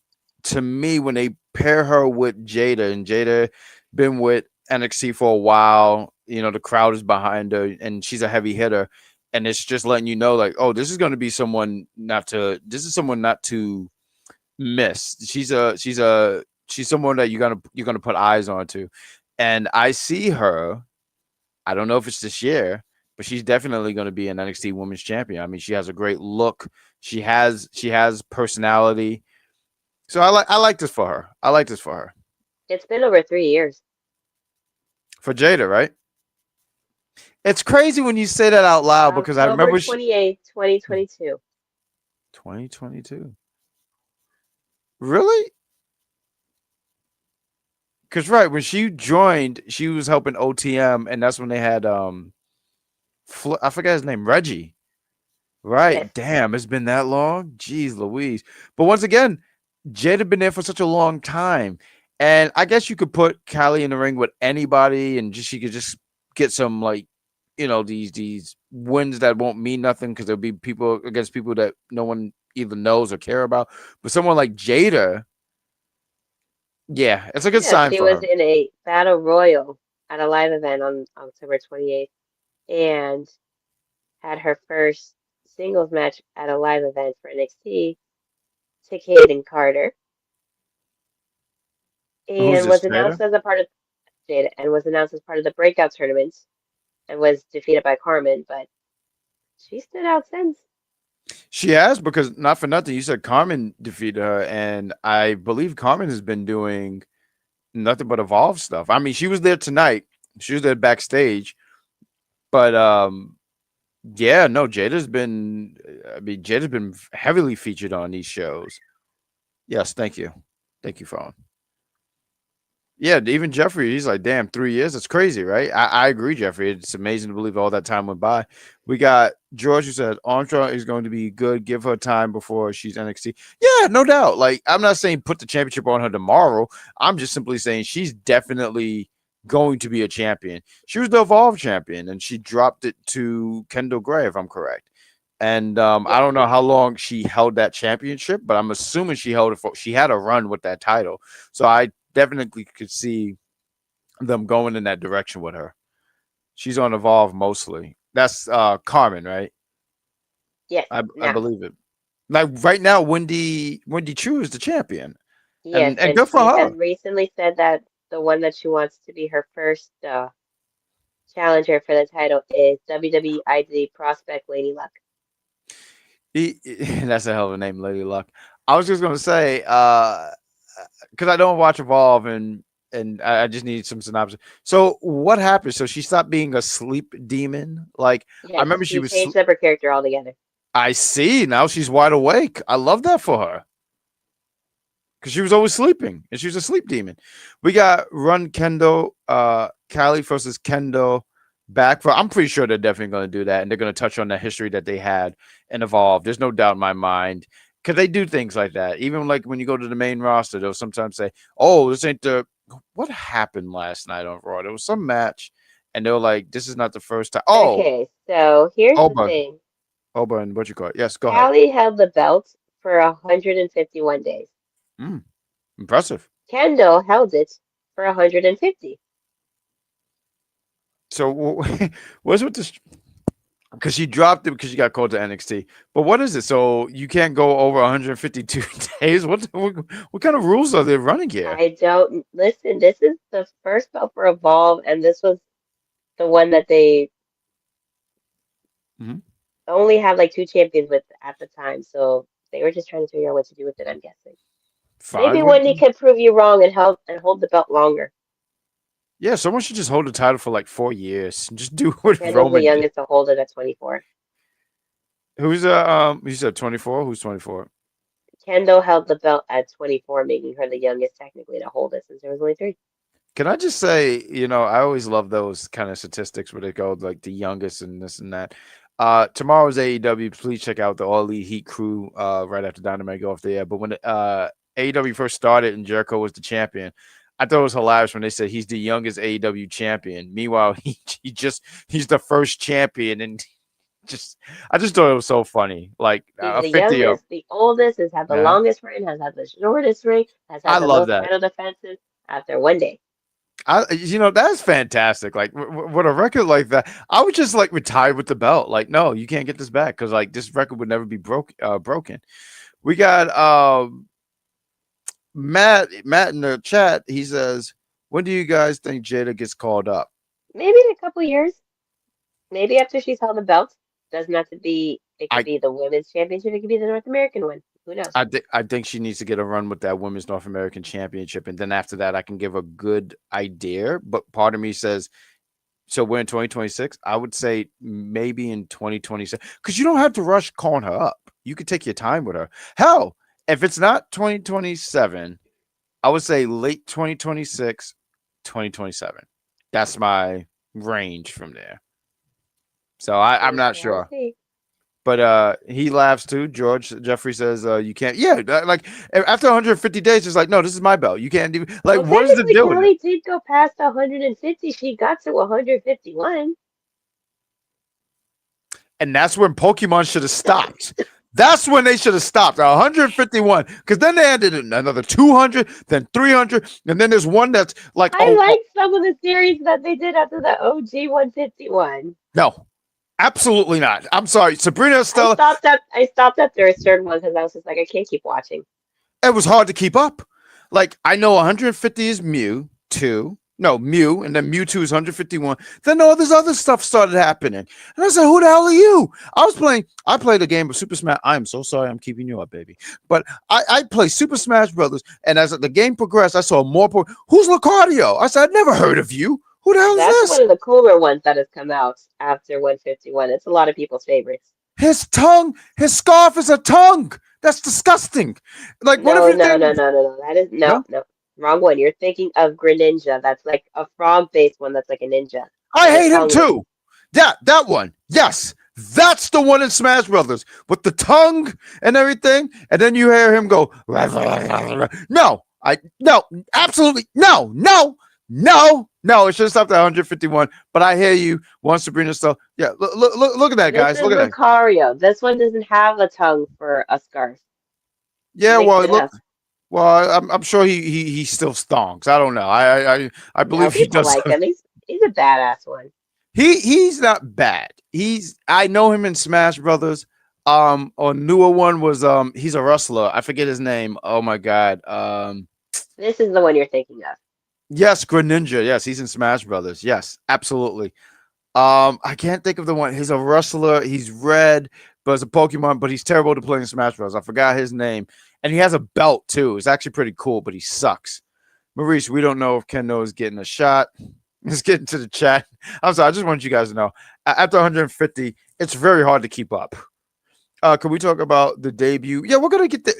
to me, when they pair her with Jada, and Jada been with NXT for a while, the crowd is behind her, and she's a heavy hitter, and it's just letting you know, like, oh, this is going to be this is someone not to miss. She's someone that you're gonna put eyes on to, and I see her. I don't know if it's this year, but she's definitely going to be an NXT Women's Champion. I mean, she has a great look. She has personality, so I like this for her. I like this for her. It's been over 3 years. For Jada, right? It's crazy when you say that out loud because I October remember 28th, 2022. 2022. Really? Because right when she joined, she was helping OTM, and that's when they had I forget his name, Reggie. Yes. Right? Damn, it's been that long. Jeez, Louise. But once again, Jada been there for such a long time, and I guess you could put Callie in the ring with anybody, and she could just get some like, these wins that won't mean nothing because there'll be people against people that no one either knows or care about. But someone like Jada, yeah, it's a good Yeah, sign she for was her. in a battle royal at a live event on October 28th and had her first singles match at a live event for NXT to Kaden Carter Who's and this, was Jada? announced as a part of Jada and was announced as part of the breakout tournament and was defeated by Carmen, but she stood out since. She has because not for nothing. You said Carmen defeated her, and I believe Carmen has been doing nothing but evolve stuff. I mean, she was there tonight. She was there backstage, but yeah, no, Jada's been. I mean, Jada's been heavily featured on these shows. Yes, thank you, phone. Yeah, even Jeffrey, he's like, damn, 3 years. That's crazy, right? I agree, Jeffrey. It's amazing to believe all that time went by. We got George who said Armstrong is going to be good. Give her time before she's NXT. Yeah, no doubt. Like, I'm not saying put the championship on her tomorrow. I'm just simply saying she's definitely going to be a champion. She was the Evolve champion, and she dropped it to Kendall Gray, if I'm correct. And I Yes. don't know how long she held that championship, but I'm assuming she held it for. She had a run with that title, so I definitely could see them going in that direction with her. She's on Evolve mostly. That's Carmen, right? Yes. I Now. believe it. Like right now, Wendy Chu is the champion, Yes, and and good for she has her. recently said that the one that she wants to be her first challenger for the title is WWE ID prospect Lady Luck. That's a hell of a name, Lady Luck. I was just gonna say, because I don't watch Evolve and I just need some synopsis. So what happened? So she stopped being a sleep demon. Like I Yes, remember she she was. changed up her character altogether. I see now she's wide awake. I love that for her because she was always sleeping and she was a sleep demon. We got Run Kendo, Callie versus Kendo back for. I'm pretty sure they're definitely going to do that and they're going to touch on the history that they had and Evolve. There's no doubt in my mind because they do things like that. Even like when you go to the main roster, they'll sometimes say, "Oh, this ain't the what happened last night on Raw." There was some match, and they're like, "This is not the first time." Oh, Okay, so here's the Oba, thing. Oba, and what you call it? Yes, go ahead. Callie held the belt for 151 days. Mm, impressive. Kendo held it for 150. So what's with this? Because she dropped it because she got called to NXT. But what is it? So you can't go over 152 days? What kind of rules are they running here? I don't listen. This is the first belt for Evolve, and this was the one that they Mhm. only had like two champions with at the time. So they were just trying to figure out what to do with it, I'm guessing. Maybe Fine. Wendy could prove you wrong and hold the belt longer. Yeah, someone should just hold the title for like 4 years and just do what Kendo's the Roman did. youngest to hold it at 24. Who's you said 24? Who's 24? Kendo held the belt at 24, making her the youngest technically to hold it since there was only three. Can I just say, I always love those kind of statistics where they go like the youngest and this and that. Tomorrow's AEW. Please check out the All Elite Heat crew right after Dynamite go off the air. But when AEW first started and Jericho was the champion, I thought it was hilarious when they said he's the youngest AEW champion. Meanwhile, he's the first champion, and just I just thought it was so funny. Like He's the 50 up. youngest, the oldest, has had the Yeah, longest reign, has had the shortest reign, has I had the love most that. title defenses after one day. That's fantastic. Like, with a record like that, I would just like retire with the belt. Like, no, you can't get this back because like this record would never be broken. We got Matt in the chat. He says, "When do you guys think Jada gets called up?" Maybe in a couple years, maybe after she's held the belt. Doesn't have to be, it could I be the women's championship, it could be the North American one. Who knows? I think she needs to get a run with that Women's North American Championship, and then after that, I can give a good idea. But part of me says, so we're in 2026. I would say maybe in 2027 because you don't have to rush calling her up. You could take your time with her. Hell, if it's not 2027, I would say late 2026, 2027. That's my range from there. So I'm We not shall sure. see. But he laughs too. George Jeffrey says you can't. Yeah, like after 150 days, it's like no, this is my belt. You can't even like Well, what is the technically, deal with it? Kelly did go past 150. She got to 151. And that's when Pokemon should have stopped. That's when they should have stopped at 151 because then they added another 200, then 300, and then there's one that's like, I oh like some of the series that they did after the OG 151. no, absolutely not. I'm sorry, Sabrina I Stella. stopped at I stopped at their certain one because I was just like, I can't keep watching. It was hard to keep up. Like I know 150 is Mew two. No, Mew, and then Mewtwo is 151. Then all this other stuff started happening. And I said, who the hell are you? I played a game of Super Smash. I am so sorry I'm keeping you up, baby. But I played Super Smash Brothers, and as the game progressed, I saw more. Who's Lucario? I said, I'd never heard of you. Who the hell is That's this? one of the cooler ones that has come out after 151. It's a lot of people's favorites. His scarf is a tongue. That's disgusting. Like, what if No, his no, name no, was. no, no, no. That is no, No? no. Wrong one. You're thinking of Greninja. That's like a frog-based one that's like a ninja. I They're hate him tongueless. too. That one. Yes. That's the one in Smash Brothers with the tongue and everything. And then you hear him go, no, no, absolutely, no. It should stop at 151. But I hear you. One Sabrina stuff. Yeah, look at that, This guys. is Look at that. Lucario. This one doesn't have a tongue for a scarf. Yeah, Mix well, it look. up. Well, I'm sure he still stonks. I don't know. I No, believe he people does. like him. He's a badass one. He's not bad. I know him in Smash Brothers. A newer one was he's a wrestler. I forget his name. Oh my god. This is the one you're thinking of. Yes, Greninja. Yes, he's in Smash Brothers. Yes, absolutely. I can't think of the one. He's a wrestler. He's red, but it's a Pokemon. But he's terrible to play in Smash Bros. I forgot his name. and he has a belt too. It's actually pretty cool, but he sucks. Maurice, we don't know if Kendo is getting a shot. Let's get into the chat. I'm sorry, I just want you guys to know. After 150, it's very hard to keep up. Can we talk about the debut? Yeah, we're gonna get the.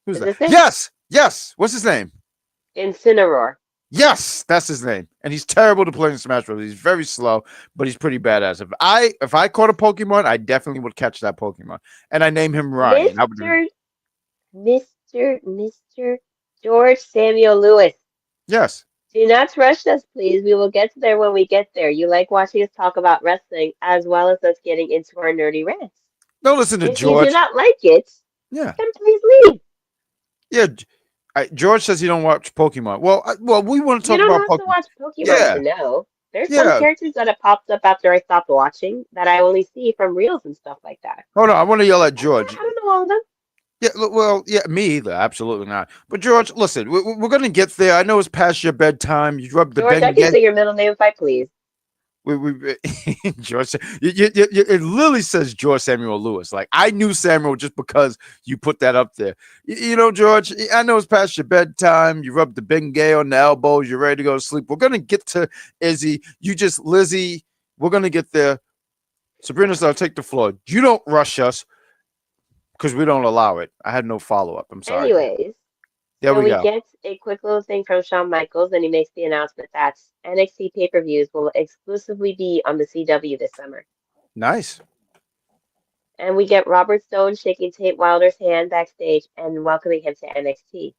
Who's Is that? this it? Yes. What's his name? Incineroar. Yes, that's his name. And he's terrible to play in Smash Bros. He's very slow, but he's pretty badass. If I caught a Pokemon, I definitely would catch that Pokemon. And I name him Ryan. Mr. Mr. George Samuel Lewis. Yes. Do not rush us, please. We will get there when we get there. You like watching us talk about wrestling as well as us getting into our nerdy rants. Don't listen to If you do George. not like it, Yeah. then please leave. Yeah. George says he don't watch Pokemon. Well, we want to You talk don't about have to Pokemon. watch Pokemon Yeah. to know. There's some Yeah. characters that have popped up after I stopped watching that I only see from reels and stuff like that. Hold on. I want to yell at I George. don't know all of them. Yeah, well, yeah, me either. Absolutely not. But George, listen, we're gonna get there. I know it's past your bedtime. You rub the George, I can say your middle name if I please. we George. It literally says George Samuel Lewis. Like I knew Samuel just because you put that up there. George. I know it's past your bedtime. You rub the Bengay on the elbows. You're ready to go to sleep. We're gonna get to Izzy. Lizzy. We're gonna get there. Sabrina, so I'll take the floor. You don't rush us because we don't allow it. I had no follow up. I'm sorry. Anyways, There so we we go. get a quick little thing from Shawn Michaels, and he makes the announcement that NXT pay-per-views will exclusively be on the CW this summer. Nice. And we get Robert Stone shaking Tate Wilder's hand backstage and welcoming him to NXT.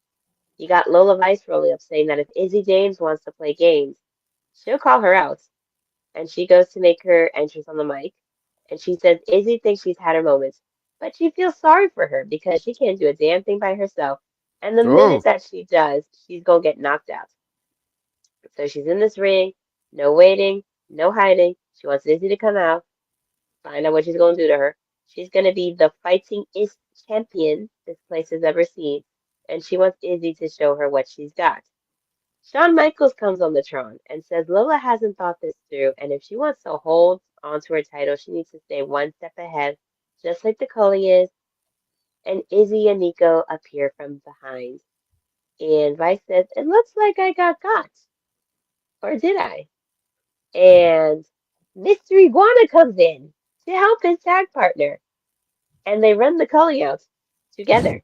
You got Lola Vice rolling up saying that if Izzy James wants to play games, she'll call her out. And she goes to make her entrance on the mic. And she says Izzy thinks she's had her moments, but she feels sorry for her because she can't do a damn thing by herself. And the minute Oh, that she does, she's going to get knocked out. So she's in this ring, no waiting, no hiding. She wants Izzy to come out, find out what she's going to do to her. She's going to be the fighting is champion this place has ever seen. And she wants Izzy to show her what she's got. Shawn Michaels comes on the Tron and says Lola hasn't thought this through, and if she wants to hold onto her title, she needs to stay one step ahead, just like the Cully is. And Izzy and Nico appear from behind. And Vice says, it looks like I got. Or did I? And Mr. Iguana comes in to help his tag partner. And they run the Cully out together.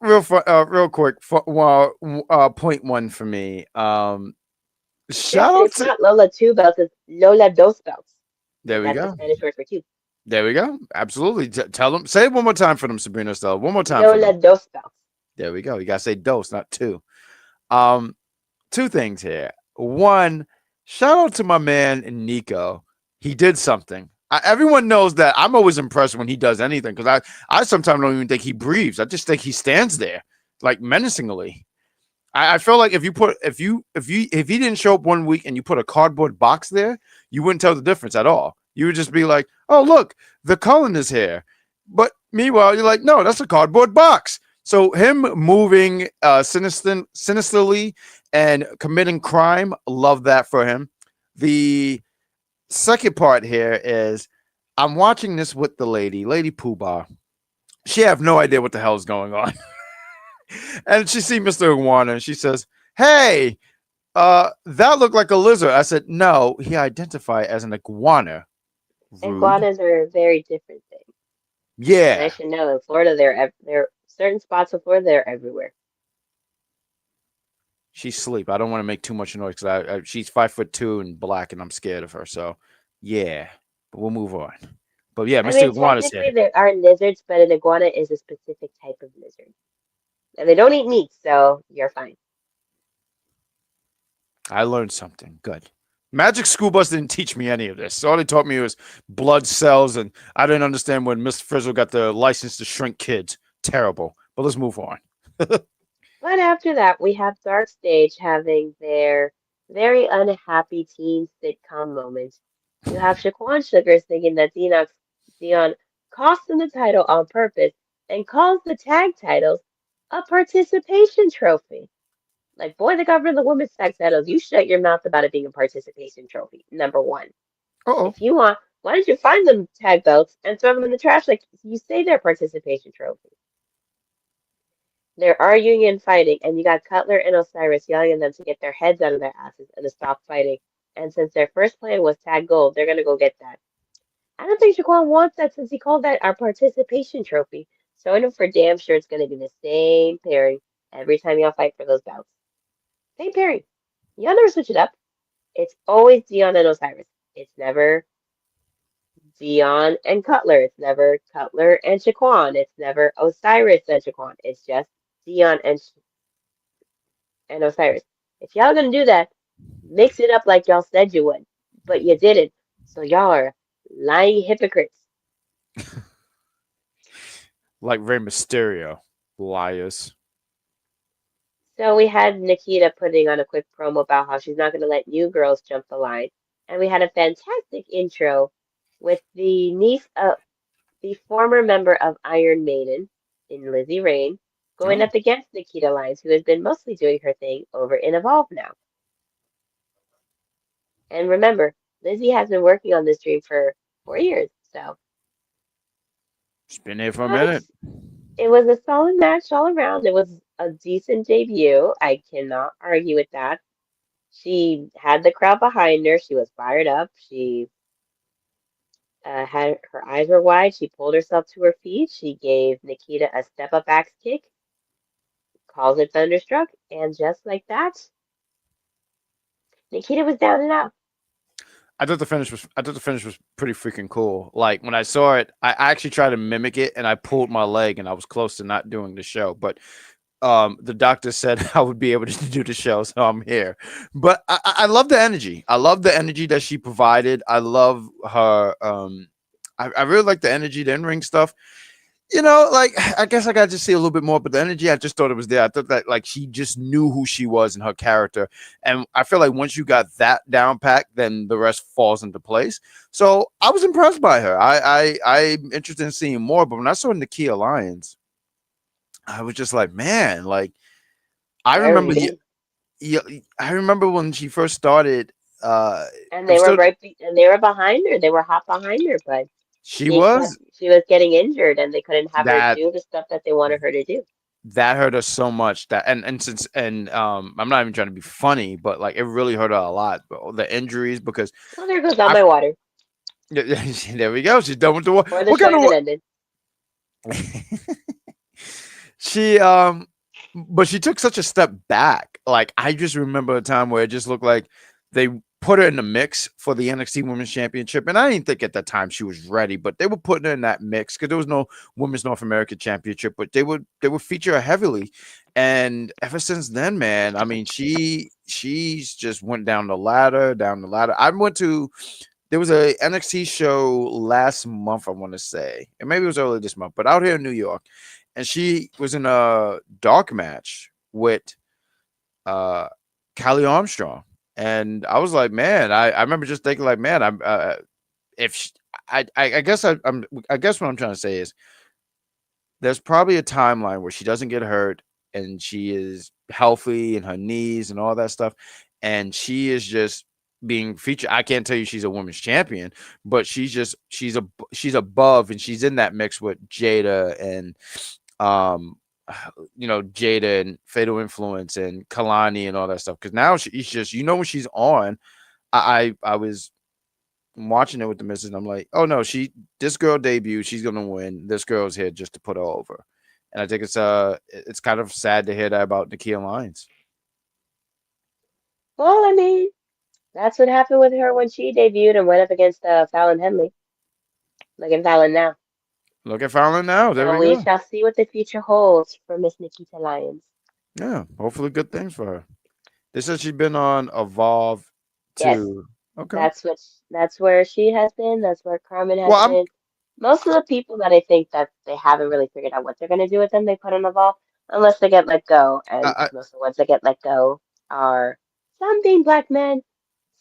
real quick. Point one for me. Yes, Shout and out it's to. not Lola two belts, it's Lola dos belts. There we That's the go. Spanish word for two. There we go. Absolutely. Tell them. Say it one more time for them, Sabrina. Stella. One more time for them. Lola dos belts. There we go. You gotta say dose, not two. Um, Two things here. One, shout out to my man Nico. He did something. Everyone knows that I'm always impressed when he does anything because I sometimes don't even think he breathes. I just think he stands there like menacingly. I feel like if he didn't show up one week and you put a cardboard box there, you wouldn't tell the difference at all. You would just be like, "Oh, look, the Cullen is here." But meanwhile, you're like, "No, that's a cardboard box." So him moving sinisterly and committing crime, love that for him. The second part here is I'm watching this with the Lady Pooh Bah. She have no idea what the hell is going on. And she see Mr. Iguana and she says, "Hey, that looked like a lizard." I said, "No, he identified as an iguana." Rude. Iguanas are a very different thing. And I Yeah. should know in Florida, they're certain spots of Florida, they're everywhere. She's asleep. I don't want to make too much noise because she's 5'2" and black, and I'm scared of her. So, yeah, but we'll move on. But yeah, I Mr. mean, Iguana's here. technically, there are lizards, but an iguana is a specific type of lizard. And they don't eat meat, so you're fine. I learned something. Good. Magic School Bus didn't teach me any of this. All they taught me was blood cells, and I didn't understand when Miss Frizzle got the license to shrink kids. Terrible. But let's move on. But after that, we have Dark Stage having their very unhappy teen sitcom moment. You have Shaquan Shugars thinking that Dion cost him the title on purpose and calls the tag titles a participation trophy. Like, boy, they got rid of the women's tag titles. You shut your mouth about it being a participation trophy, number one. Uh oh. If you want Why don't you find them tag belts and throw them in the trash like you say they're participation trophies? They're arguing and fighting, and you got Cutler and Osiris yelling at them to get their heads out of their asses and to stop fighting. And since their first plan was tag gold, they're gonna go get that. I don't think Shaquan wants that since he called that our participation trophy. So I know for damn sure it's gonna be the same pairing every time y'all fight for those belts. Same pairing. Y'all never switch it up. It's always Dion and Osiris. It's never Dion and Cutler. It's never Cutler and Shaquan. It's never Osiris and Shaquan. It's just Dion and Osiris. If y'all gonna do that, mix it up like y'all said you would, but you didn't. So y'all are lying hypocrites. Like Rey Mysterio, liars. So we had Nikita putting on a quick promo about how she's not gonna let new girls jump the line, and we had a fantastic intro with the niece of the former member of Iron Maiden in Lizzy Rain going Oh, up against Nikita Lyons, who has been mostly doing her thing over in Evolve now. And remember, Lizzie has been working on this dream for 4 years, so she's been here for a but minute. it was a solid match all around. It was a decent debut. I cannot argue with that. She had the crowd behind her. She was fired up. She had her eyes were wide. She pulled herself to her feet. She gave Nikita a step up axe kick, calls it Thunderstruck, and just like that, Nikita was down and out. I thought the finish was pretty freaking cool. Like when I saw it, I actually tried to mimic it and I pulled my leg and I was close to not doing the show. But the doctor said I would be able to do the show, so I'm here. But I love the energy. I love the energy that she provided. I love her. I really like the energy, the in-ring stuff. Like I guess I got to see a little bit more, but the energy, I just thought it was there. I thought that like she just knew who she was and her character, and I feel like once you got that down packed, then the rest falls into place. So I was impressed by her. I'm interested in seeing more, but when I saw Nakia Lyons, I was just like, man, like I remember, Very good. I remember when she first started. And I'm they were still and they were behind her. They were hot behind her, but she kept was she was getting injured and they couldn't have her that do the stuff that they wanted her to do. that hurt us so much that and since and I'm not even trying to be funny, but like it really hurt her a lot. But the injuries because Well, there goes all I my water there we go. She's done with the war. before the What show kind even of ended. she but she took such a step back. Like I just remember a time where it just looked like they put her in the mix for the NXT Women's Championship, and I didn't think at that time she was ready, but they were putting her in that mix because there was no Women's North American Championship, but they would feature her heavily, and ever since then, man, I mean, she's just went down the ladder, down the ladder. I went to there was a NXT show last month, I want to say, and maybe it was early this month, but out here in New York, and she was in a dark match with uh Callie Armstrong, and I was like, man, I remember just thinking like, man, I'm if sh I guess I guess what I'm trying to say is there's probably a timeline where she doesn't get hurt and she is healthy in her knees and all that stuff, and she is just being featured. I can't tell you she's a women's champion, but she's above and she's in that mix with Jada and um Jada and Fatal Influence and Kalani and all that stuff. Because now she's just when she's on, I was watching it with the missus and I'm like, oh no, this girl debuted, she's gonna win. This girl's here just to put her over. And I think it's kind of sad to hear that about Nakia Lyons. Well, I mean, that's what happened with her when she debuted and went up against Fallon Henley. Look at Fallon now. Look at Fallon now. There So we we go. shall see what the future holds for Miss Nikita Lyons. Yeah, hopefully good things for her. They said she's been on Evolve Yes, too. Okay. that's where she has been. That's where Carmen has Well, been. Most of the people that I think that they haven't really figured out what they're going to do with them, they put on the ball, unless they get let go. And I most of the ones that get let go are some being black men,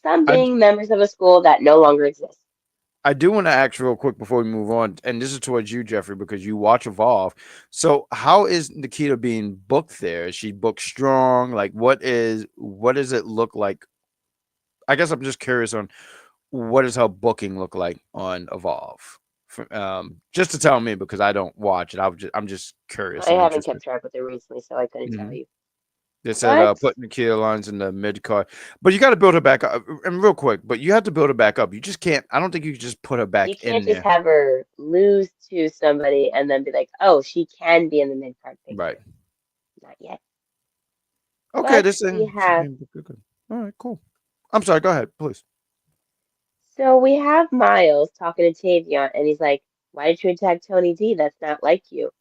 some I being members of a school that no longer exists. I do want to ask real quick before we move on, and this is towards you, Jeffrey, because you watch Evolve. So, how is Nikita being booked there? Is she booked strong? Like, what does it look like? I guess I'm just curious on what does her booking look like on Evolve? Just to tell me because I don't watch it. I'm just curious I and haven't interested. kept track with it recently, so I couldn't tell Hmm. you. They said But putting Nikia Lines in the mid card, but you got to build her back up. And real quick, but you have to build her back up. You just can't. I don't think you can just put her back you can't in just there. have her lose to somebody and then be like, oh, she can be in the mid card Right. picture. Not yet. Okay. But This we thing she have came good. Good. All right. Cool. I'm sorry. Go ahead, please. we have Miles talking to Tavion, and he's like, "Why did you attack Tony D? That's not like you."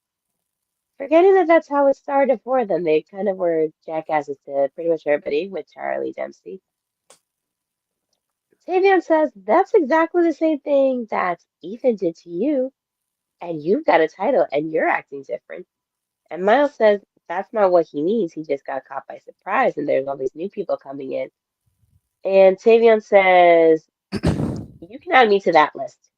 Forgetting that that's how it started for them. They kind of were jackasses to pretty much everybody with Charlie Dempsey. Tavion says, "That's exactly the same thing that Ethan did to you, and you've got a title, and you're acting different." And Miles says, "That's not what he means. He just got caught by surprise, and there's all these new people coming in." And Tavion says, "You can add me to that list."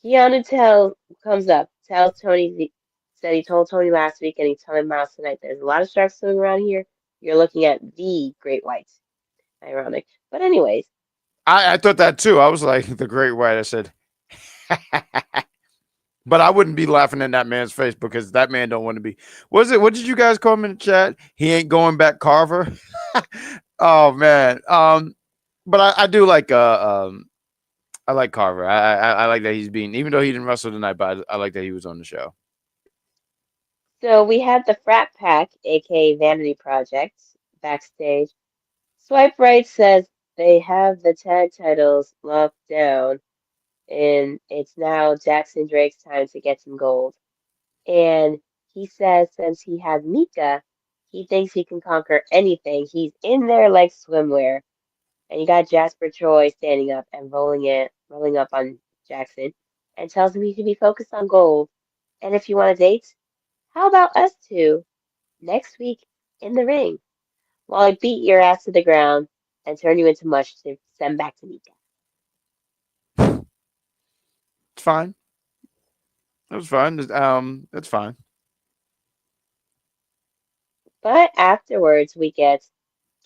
Keanu comes up, tells said he told Tony last week and he's telling Miles tonight, there's a lot of sharks swimming around here. You're looking at the great whites. Ironic. But anyways, I thought that too. I was like the Great White. I said, but I wouldn't be laughing in that man's face because that man don't want to be. Was it? What did you guys call him in the chat? He ain't going back, Carver. Oh man. But I do like I like Carver. I like that he's being, even though he didn't wrestle tonight, but I like that he was on the show. so we had the Frat Pack, aka Vanity Project, backstage. Swipe Right says they have the tag titles locked down and it's now Jackson Drake's time to get some gold. And he says since he has Mika, he thinks he can conquer anything. He's in there like swimwear. And you got Jasper Troy standing up and rolling up on Jackson and tells him he should be focused on gold. And if you want a date, how about us two next week in the ring while I beat your ass to the ground and turn you into mush to send back to Mika. It's fine. It was fine. It's fine. But afterwards, we get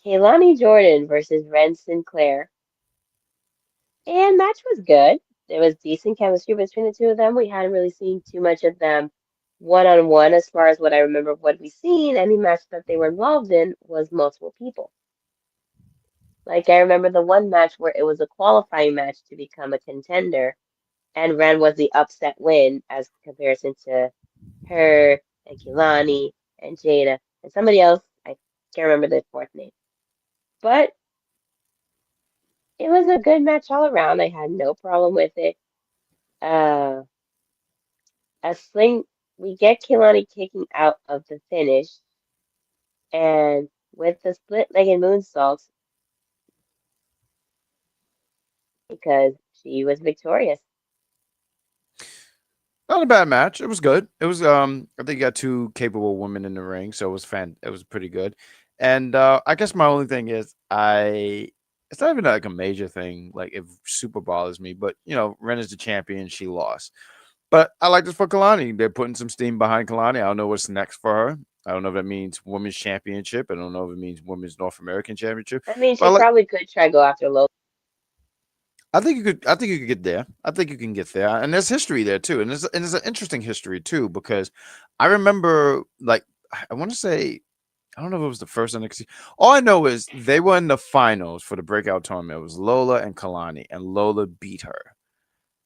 Kaylani Jordan versus Ren Sinclair. And match was good. There was decent chemistry between the two of them. We hadn't really seen too much of them one on one as far as what I remember of what we seen. Any match that they were involved in was multiple people. Like I remember the one match where it was a qualifying match to become a contender, and Ren was the upset win as comparison to her and Kehlani and Jada and somebody else. I can't remember the fourth name. But it was a good match all around. I had no problem with it. Uh, a sling, we get Kehlani kicking out of the finish, and with the split-legged moonsaults because she was victorious. Not a bad match. It was good. It was I think you got two capable women in the ring, so it was it was pretty good. And I guess my only thing is it's not even like a major thing, like it super bothers me, but you know, Ren is the champion, she lost. But I like this for Kalani. They're putting some steam behind Kalani. I don't know what's next for her. I don't know if that means women's championship. I don't know if it means women's North American championship. I mean, But she probably could try go after Lola. I think you could. I think you could get there. I think you can get there, and there's history there too, and there's an interesting history too because I remember like I want to say I don't know if it was the first NXT. All I know is they were in the finals for the breakout tournament. It was Lola and Kalani, and Lola beat her.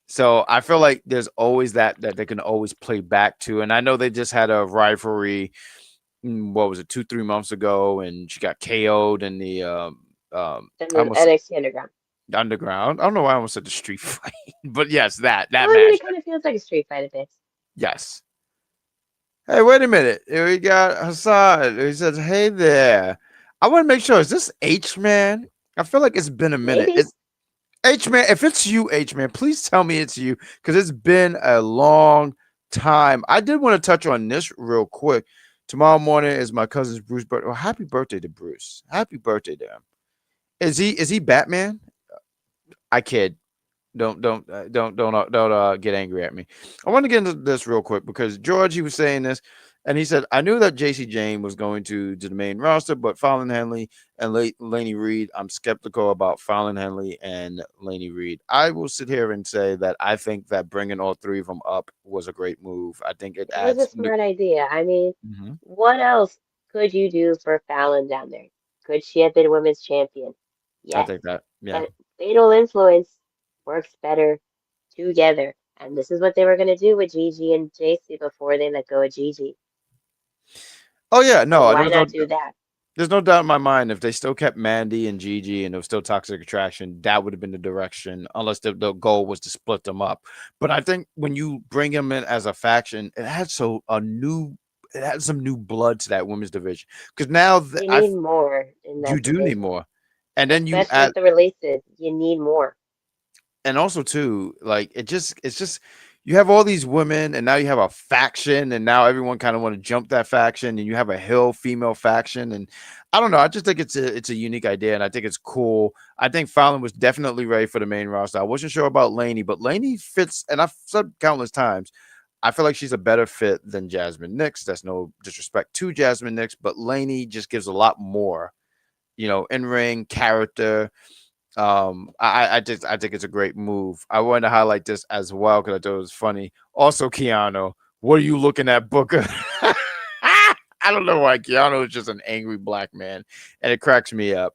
So I feel like there's always that they can always play back to, and I know they just had a rivalry. What was it, 2 3 months ago, and she got KO'd in the In I the almost NXT Underground. underground. I don't know why I almost said the street fight, but yes, that Well, I mean, match. it kind of feels like a street fight a bit. Yes. Hey, wait a minute. Here we got Hassan. He says, "Hey there. I want to make sure. Is this H man? I feel like it's been a minute. Maybe. It's H man. If it's you, H man, please tell me it's you because it's been a long time. I did want to touch on this real quick. Tomorrow morning is my cousin's Bruce birthday. Oh, happy birthday to Bruce. Happy birthday to him. Is he Batman? I kid. Don't get angry at me. I want to get into this real quick because George he was saying this. And he said, I knew that JC Jane was going to the main roster, but Fallon Henley and Laney Reed, I'm skeptical about Fallon Henley and Laney Reed. I will sit here and say that I think that bringing all three of them up was a great move. I think it It was a adds new. smart idea. I mean, Mhm. what else could you do for Fallon down there? Could she have been women's champion? I Yes, think that, yeah. but Fatal Influence works better together. And this is what they were going to do with Gigi and JC before they let go of Gigi. Oh yeah, So no, why not do that? there's no doubt in my mind if they still kept Mandy and Gigi and it was still Toxic Attraction, that would have been the direction, unless the goal was to split them up. But I think when you bring them in as a faction, it had some new blood to that women's division because now You need more in you that do need division, more, and then you especially add with the releases. You need more. and also too, like it's just you have all these women, and now you have a faction, and now everyone kind of want to jump that faction, and you have a hill female faction, and I don't know. I just think it's a unique idea, and I think it's cool. I think Fallon was definitely ready for the main roster. I wasn't sure about Laney, but Laney fits, and I've said countless times. I feel like she's a better fit than Jasmine Nix. That's no disrespect to Jasmine Nix, but Laney just gives a lot more, in ring character. I think it's a great move. I wanted to highlight this as well because I thought it was funny. Also, Keanu, what are you looking at, Booker? I don't know why Keanu is just an angry black man, and it cracks me up.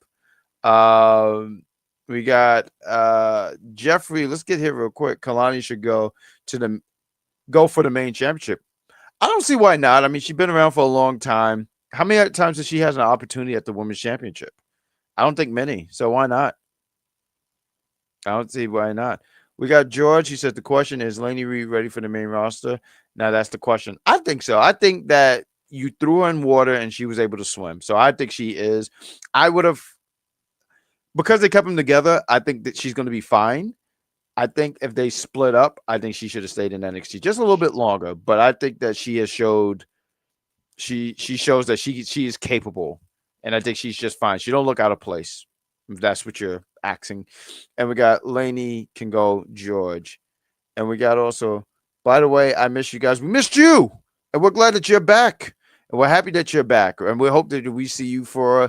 We got Jeffrey. Let's get here real quick. Kalani should go for the main championship. I don't see why not. I mean, she's been around for a long time. How many times has she has an opportunity at the women's championship? I don't think many. So why not? I don't see why not. We got George. He said the question is Laney Reed ready for the main roster? Now that's the question. I think so. I think that you threw her in water and she was able to swim. So I think she is. I would have because they kept them together. I think that she's going to be fine. I think if they split up, I think she should have stayed in NXT just a little bit longer. But I think that she has showed she shows that she is capable, and I think she's just fine. She don't look out of place. If that's what you're asking. And we got Laney can go George, and we got also. By the way, I miss you guys. We missed you, and we're glad that you're back, and we're happy that you're back, and we hope that we see you for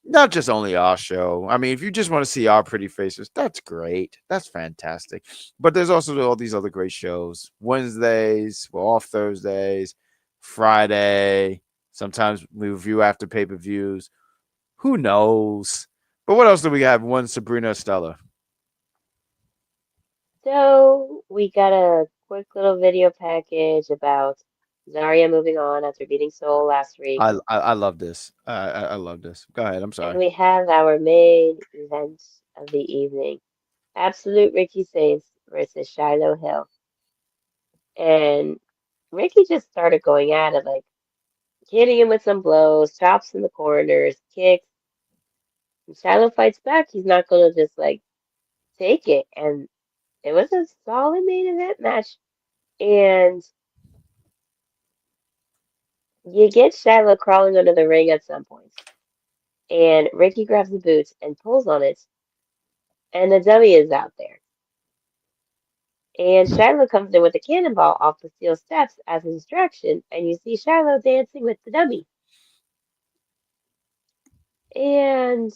not just only our show. I mean, if you just want to see our pretty faces, that's great. That's fantastic. But there's also all these other great shows. Wednesdays, we're off Thursdays, Friday. Sometimes we review after pay-per-views. Who knows? But what else do we have? One Sabrina Stella. So we got a quick little video package about Zarya moving on after beating Soul last week. I love this. I love this. Go ahead. I'm And sorry. we have our main event of the evening. Absolute Ricky Saints versus Shiloh Hill. And Ricky just started going at it, like hitting him with some blows, chops in the corners, kicks. And Shiloh fights back. He's not going to just like take it. And it was a solid main event match. And you get Shiloh crawling under the ring at some points. And Ricky grabs the boots and pulls on it. And the dummy is out there. And Shiloh comes in with a cannonball off the steel steps as a distraction. And you see Shiloh dancing with the dummy. And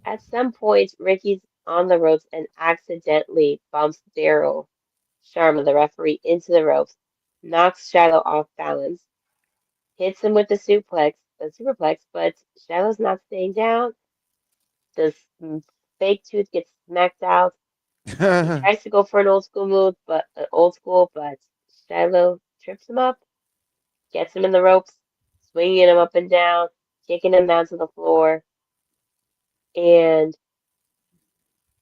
at some point, Ricky's on the ropes and accidentally bumps Daryl Sharma, the referee, into the ropes, knocks Shiloh off balance, hits him with the superplex, but Shiloh's not staying down. The fake tooth gets smacked out. He tries to go for an old school, but Shiloh trips him up, gets him in the ropes, swinging him up and down, kicking him down to the floor, and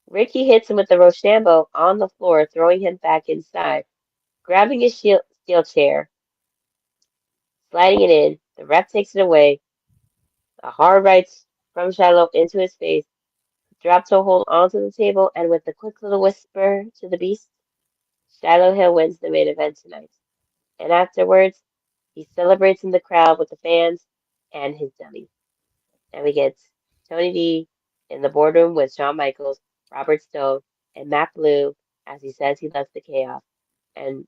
Ricky hits him with the Rochambeau on the floor, throwing him back inside. Grabbing his steel chair, sliding it in, the ref takes it away. A hard right from Shiloh into his face. Drop toe hold onto the table, and with a quick little whisper to the beast, Shiloh Hill wins the main event tonight. And afterwards, he celebrates in the crowd with the fans and his dummy. And we get Tony D in the boardroom with Shawn Michaels, Robert Stone, and Matt Blue as he says he loves the chaos. And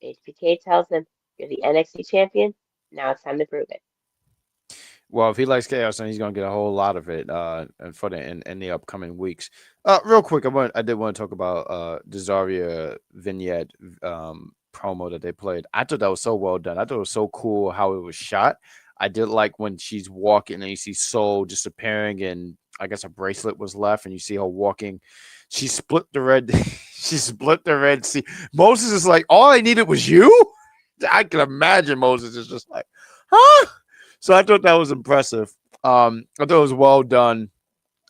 HBK tells him, "You're the NXT champion. Now it's time to prove it. Well, if he likes chaos, then he's gonna get a whole lot of it and for in the upcoming weeks. Real quick, I did want to talk about the Zarya vignette promo that they played. I thought that was so well done. I thought it was so cool how it was shot. I did like when she's walking and you see Soul disappearing, and I guess a bracelet was left, and you see her walking. She split the red. She split the Red Sea. Moses is like, all I needed was you. I can imagine Moses is just like, huh? So I thought that was impressive. I thought it was well done,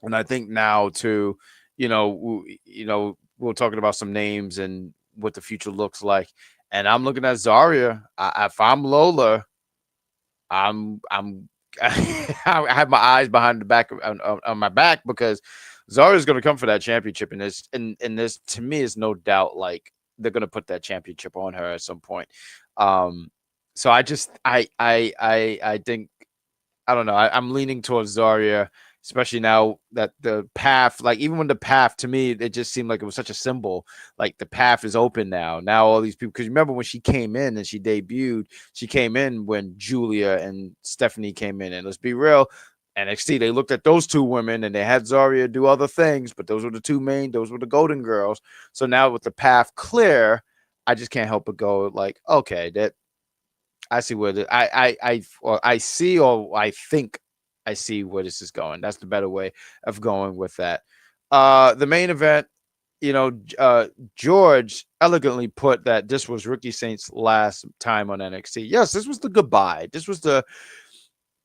and I think now too, we're talking about some names and what the future looks like, and I'm looking at Zarya. If I'm Lola, I'm I have my eyes behind the back on my back because Zarya's going to come for that championship, and this to me is no doubt like they're going to put that championship on her at some point. Um, so I think I don't know. I'm leaning towards Zarya, especially now that the path, like even when the path to me, it just seemed like it was such a symbol. Like the path is open now. Now all these people, because remember when she came in and she debuted, she came in when Julia and Stephanie came in. And let's be real, NXT, they looked at those two women and they had Zarya do other things, but those were the two main, those were the Golden Girls. So now with the path clear, I just can't help but go like, okay, that I see where I see or I think I see where this is going. That's the better way of going with that. The main event, George elegantly put that this was Ricky Saint's last time on NXT. Yes, this was the goodbye. This was the,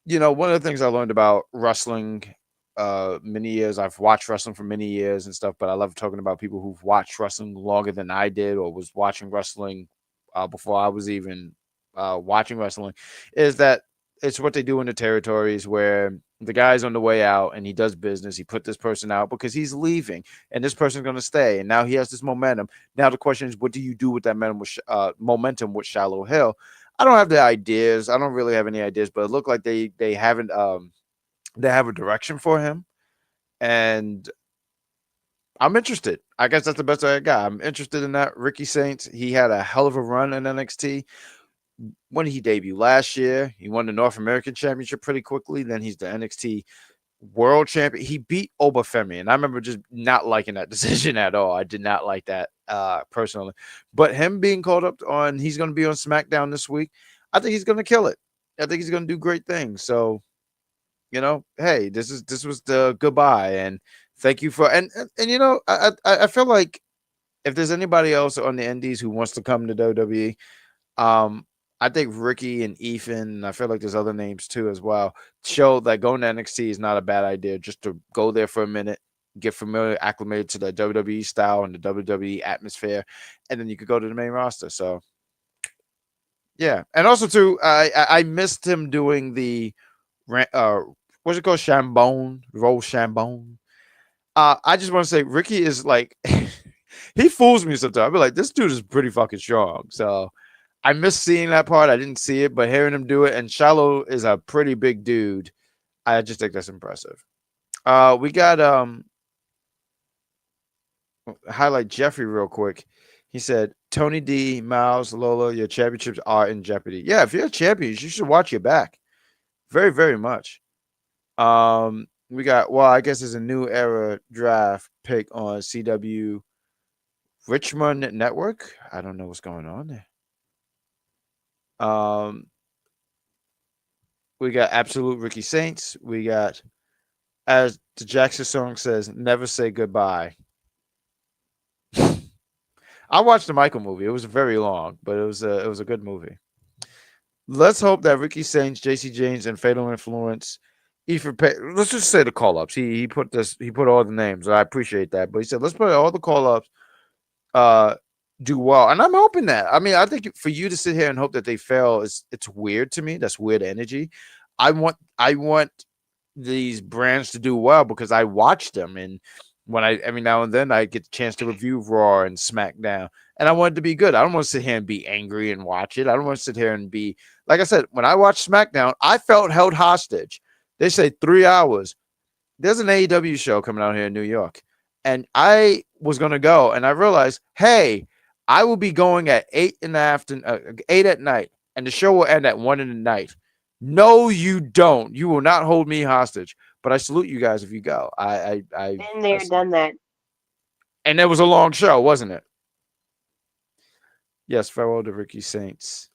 one of the things I learned about wrestling many years. I've watched wrestling for many years and stuff, but I love talking about people who've watched wrestling longer than I did or was watching wrestling before I was even watching wrestling, is that it's what they do in the territories where the guy's on the way out and he does business. He put this person out because he's leaving and this person's going to stay. And now he has this momentum. Now the question is, what do you do with that momentum with Shallow Hill? I don't have the ideas. I don't really have any ideas, but it looked like they haven't they have a direction for him. And I'm interested. I guess that's the best I got. I'm interested in that. Ricky Saints, he had a hell of a run in NXT. When did he debut? Last year. He won the North American Championship pretty quickly. Then he's the NXT World Champion. He beat Obafemi, and I remember just not liking that decision at all. I did not like that personally. But him being called up on, he's going to be on SmackDown this week. I think he's going to kill it. I think he's going to do great things. So, hey, this was the goodbye, and thank you for and I feel like if there's anybody else on the Indies who wants to come to WWE, I think Ricky and Ethan, I feel like there's other names too as well, show that going to NXT is not a bad idea. Just to go there for a minute, get familiar, acclimated to the WWE style and the WWE atmosphere, and then you could go to the main roster. So, yeah, and also too, I missed him doing the what's it called, Shambone, roll Shambone. I just want to say Ricky is like he fools me sometimes. I be like, this dude is pretty fucking strong. So I miss seeing that part. I didn't see it, but hearing him do it, and Shallow is a pretty big dude. I just think that's impressive. We got highlight Jeffrey real quick. He said, Tony D, Myles, Lola, your championships are in jeopardy. Yeah, if you're champions, you should watch your back. Very, very much. We got, well, I guess there's a new era draft pick on CW Richmond Network. I don't know what's going on there. We got Absolute Ricky Saints. We got, as the Jackson song says, never say goodbye. I watched the Michael movie. It was very long, but it was a good movie. Let's hope that Ricky Saints, JC James, and Fatal Influence, let's just say the call ups. He put all the names. I appreciate that, but he said let's put all the call ups do well, and I'm hoping that. I mean, I think for you to sit here and hope that they fail it's weird to me. That's weird energy. I want these brands to do well because I watch them, and when every now and then I get the chance to review Raw and SmackDown, and I want it to be good. I don't want to sit here and be angry and watch it. I don't want to sit here and be, like I said, when I watched SmackDown, I felt held hostage. They say 3 hours. There's an AEW show coming out here in New York, and I was going to go, and I realized, hey, I will be going at 8 in the afternoon, 8 at night. and the show will end at 1 in the night. No, you don't. You will not hold me hostage. But I salute you guys if you go. Been there, done that. And it was a long show, wasn't it? Yes, farewell to Ricky Saints.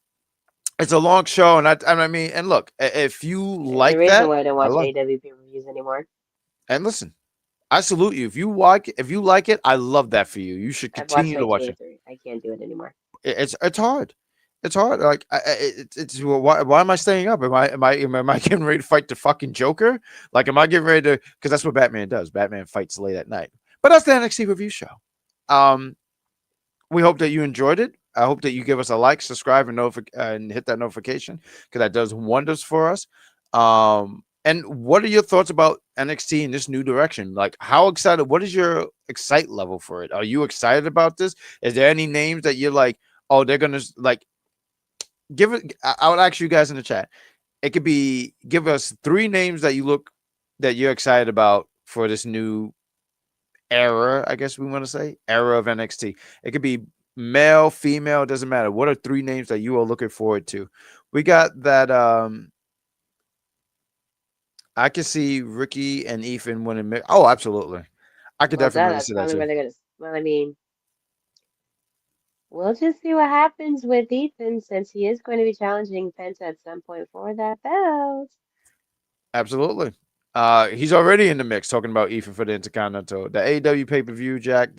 It's a long show, and I mean, and look, if you There's a like reason that, why I don't I watch love. AW pay-per-views anymore. And listen, I salute you. If you like it, I love that for you. You should I've watched continue to like two watch or it. three. I can't do it anymore. It's hard. It's hard. Like it's why am I staying up? Am I getting ready to fight the fucking Joker? Like, am I getting ready to? Because that's what Batman does. Batman fights late at night. But that's the NXT review show. Um, we hope that you enjoyed it. I hope that you give us a like, subscribe, and hit that notification because that does wonders for us. And what are your thoughts about NXT in this new direction? Like, how excited? What is your excite level for it? Are you excited about this? Is there any names that you're like, oh, they're gonna like give it? I would ask you guys in the chat. It could be give us 3 names that you're excited about for this new era, I guess we want to say, era of NXT. It could be male, female, doesn't matter. What are 3 names that you are looking forward to? We got that I can see Ricky and Ethan winning. Oh, absolutely. I could Well, definitely that's see that probably too. where they're gonna. Well, I mean, we'll just see what happens with Ethan since he is going to be challenging Penta at some point for that belt. Absolutely. He's already in the mix talking about Ethan for the Intercontinental, the AEW pay per view. Jack,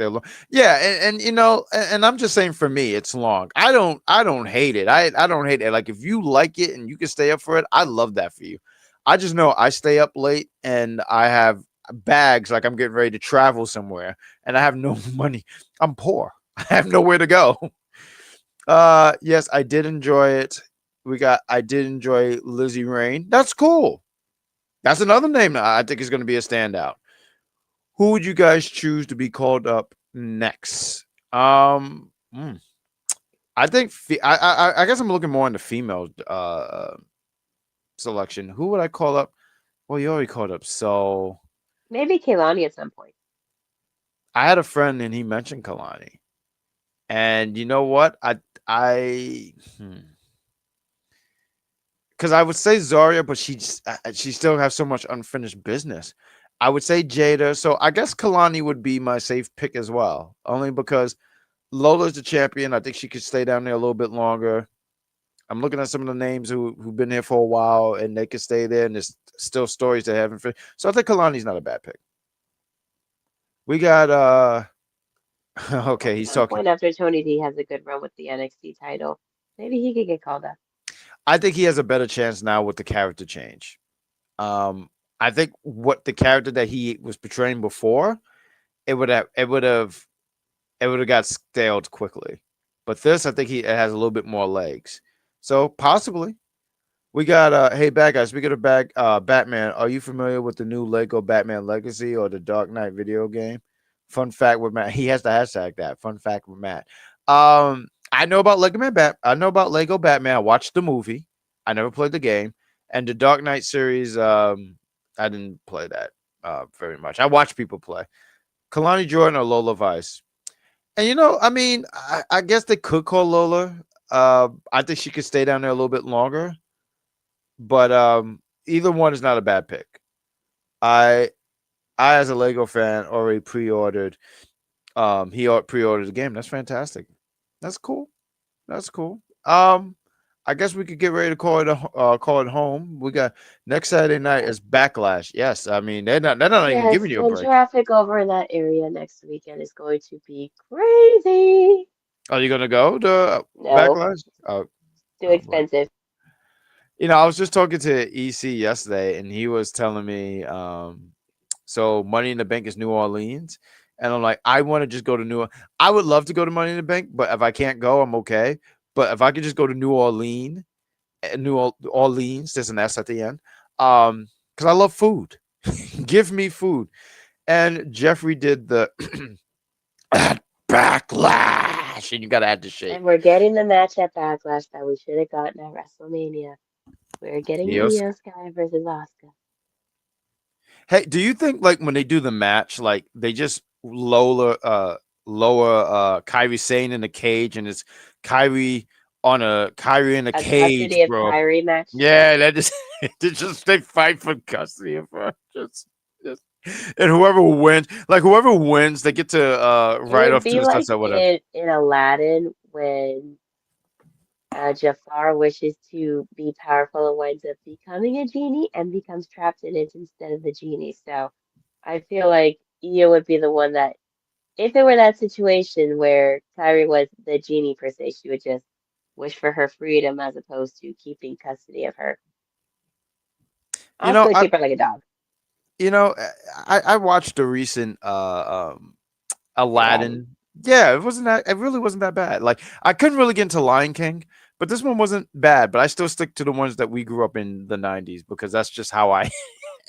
yeah, and and I'm just saying for me, it's long. I don't hate it. I don't hate it. Like if you like it and you can stay up for it, I love that for you. I just know I stay up late and I have bags like I'm getting ready to travel somewhere and I have no money. I'm poor. I have nowhere to go. Yes, I did enjoy it. I did enjoy Lizzy Rain. That's cool. That's another name that I think is going to be a standout. Who would you guys choose to be called up next? Hmm. I think I guess I'm looking more into female selection. Who would I call up? Well, you already called up. So Maybe Kaylani at some point. I had a friend and he mentioned Kalani, and you know what? I because I would say Zarya, but she still has so much unfinished business. I would say Jada. So I guess Kalani would be my safe pick as well, only because Lola's the champion. I think she could stay down there a little bit longer. I'm looking at some of the names who've been here for a while and they could stay there, and there's still stories they haven't finished. So I think Kalani's not a bad pick. We got okay, At he's some talking. point after Tony D has a good run with the NXT title, maybe he could get called up. I think he has a better chance now with the character change. Um, I think what the character that he was portraying before, it would have got staled quickly. But this, I think it has a little bit more legs. So possibly. We got hey bad guys, speaking of Batman, are you familiar with the new Lego Batman Legacy or the Dark Knight video game? Fun fact with Matt. He has to hashtag that. Fun fact with Matt. I know about I know about Lego Batman. I watched the movie. I never played the game. And the Dark Knight series, I didn't play that very much. I watched people play. Kalani Jordan or Lola Vice. And I mean, I guess they could call Lola. I think she could stay down there a little bit longer. But either one is not a bad pick. I I as a Lego fan already pre-ordered. Pre-ordered the game. That's fantastic. That's cool. That's cool. I guess we could get ready to call it home. We got next Saturday night Yeah. is Backlash. Yes, I mean they're not even Yes, giving you a and break. traffic over in that area next weekend is going to be crazy. Are you gonna go to No, Backlash? too Oh boy. expensive. I was just talking to EC yesterday, and he was telling me, so Money in the Bank is New Orleans, and I'm like, I want to just go to I would love to go to Money in the Bank, but if I can't go, I'm okay. But if I could just go to New Orleans, Orleans, there's an S at the end, because I love food. Give me food. And Jeffrey did the backlash, and you gotta add the shake. And we're getting the match at Backlash that we should have gotten at WrestleMania. We're getting Io Io Sky versus Asuka. Hey, do you think like when they do the match, like they just lower Kyrie Sane in the cage and it's Kyrie on a Kyrie in a A cage, custody of bro. Kyrie match. Yeah, that just they fight for custody of her. Just and whoever wins, they get to It ride would off to be the like sunset, whatever. in Aladdin when Jafar wishes to be powerful and winds up becoming a genie and becomes trapped in it instead of the genie. So I feel like Io would be the one that, if it were that situation where Kyrie was the genie per se, she would just wish for her freedom as opposed to keeping custody of her. You I'll know, still I keep her like a dog. you know I watched the recent Aladdin. Aladdin. Yeah, it really wasn't that bad. Like I couldn't really get into Lion King, but this one wasn't bad. But I still stick to the ones that we grew up in the '90s because that's just how I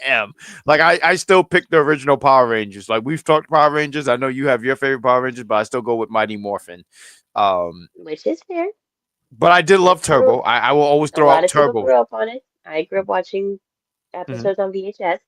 am. Like I still pick the original Power Rangers. Like we've talked Power Rangers. I know you have your favorite Power Rangers, but I still go with Mighty Morphin. Um, Which is fair. but I did I love grew, Turbo. I will always a throw lot out of people Turbo. grew up on it. I grew up watching Mhm. episodes on VHS.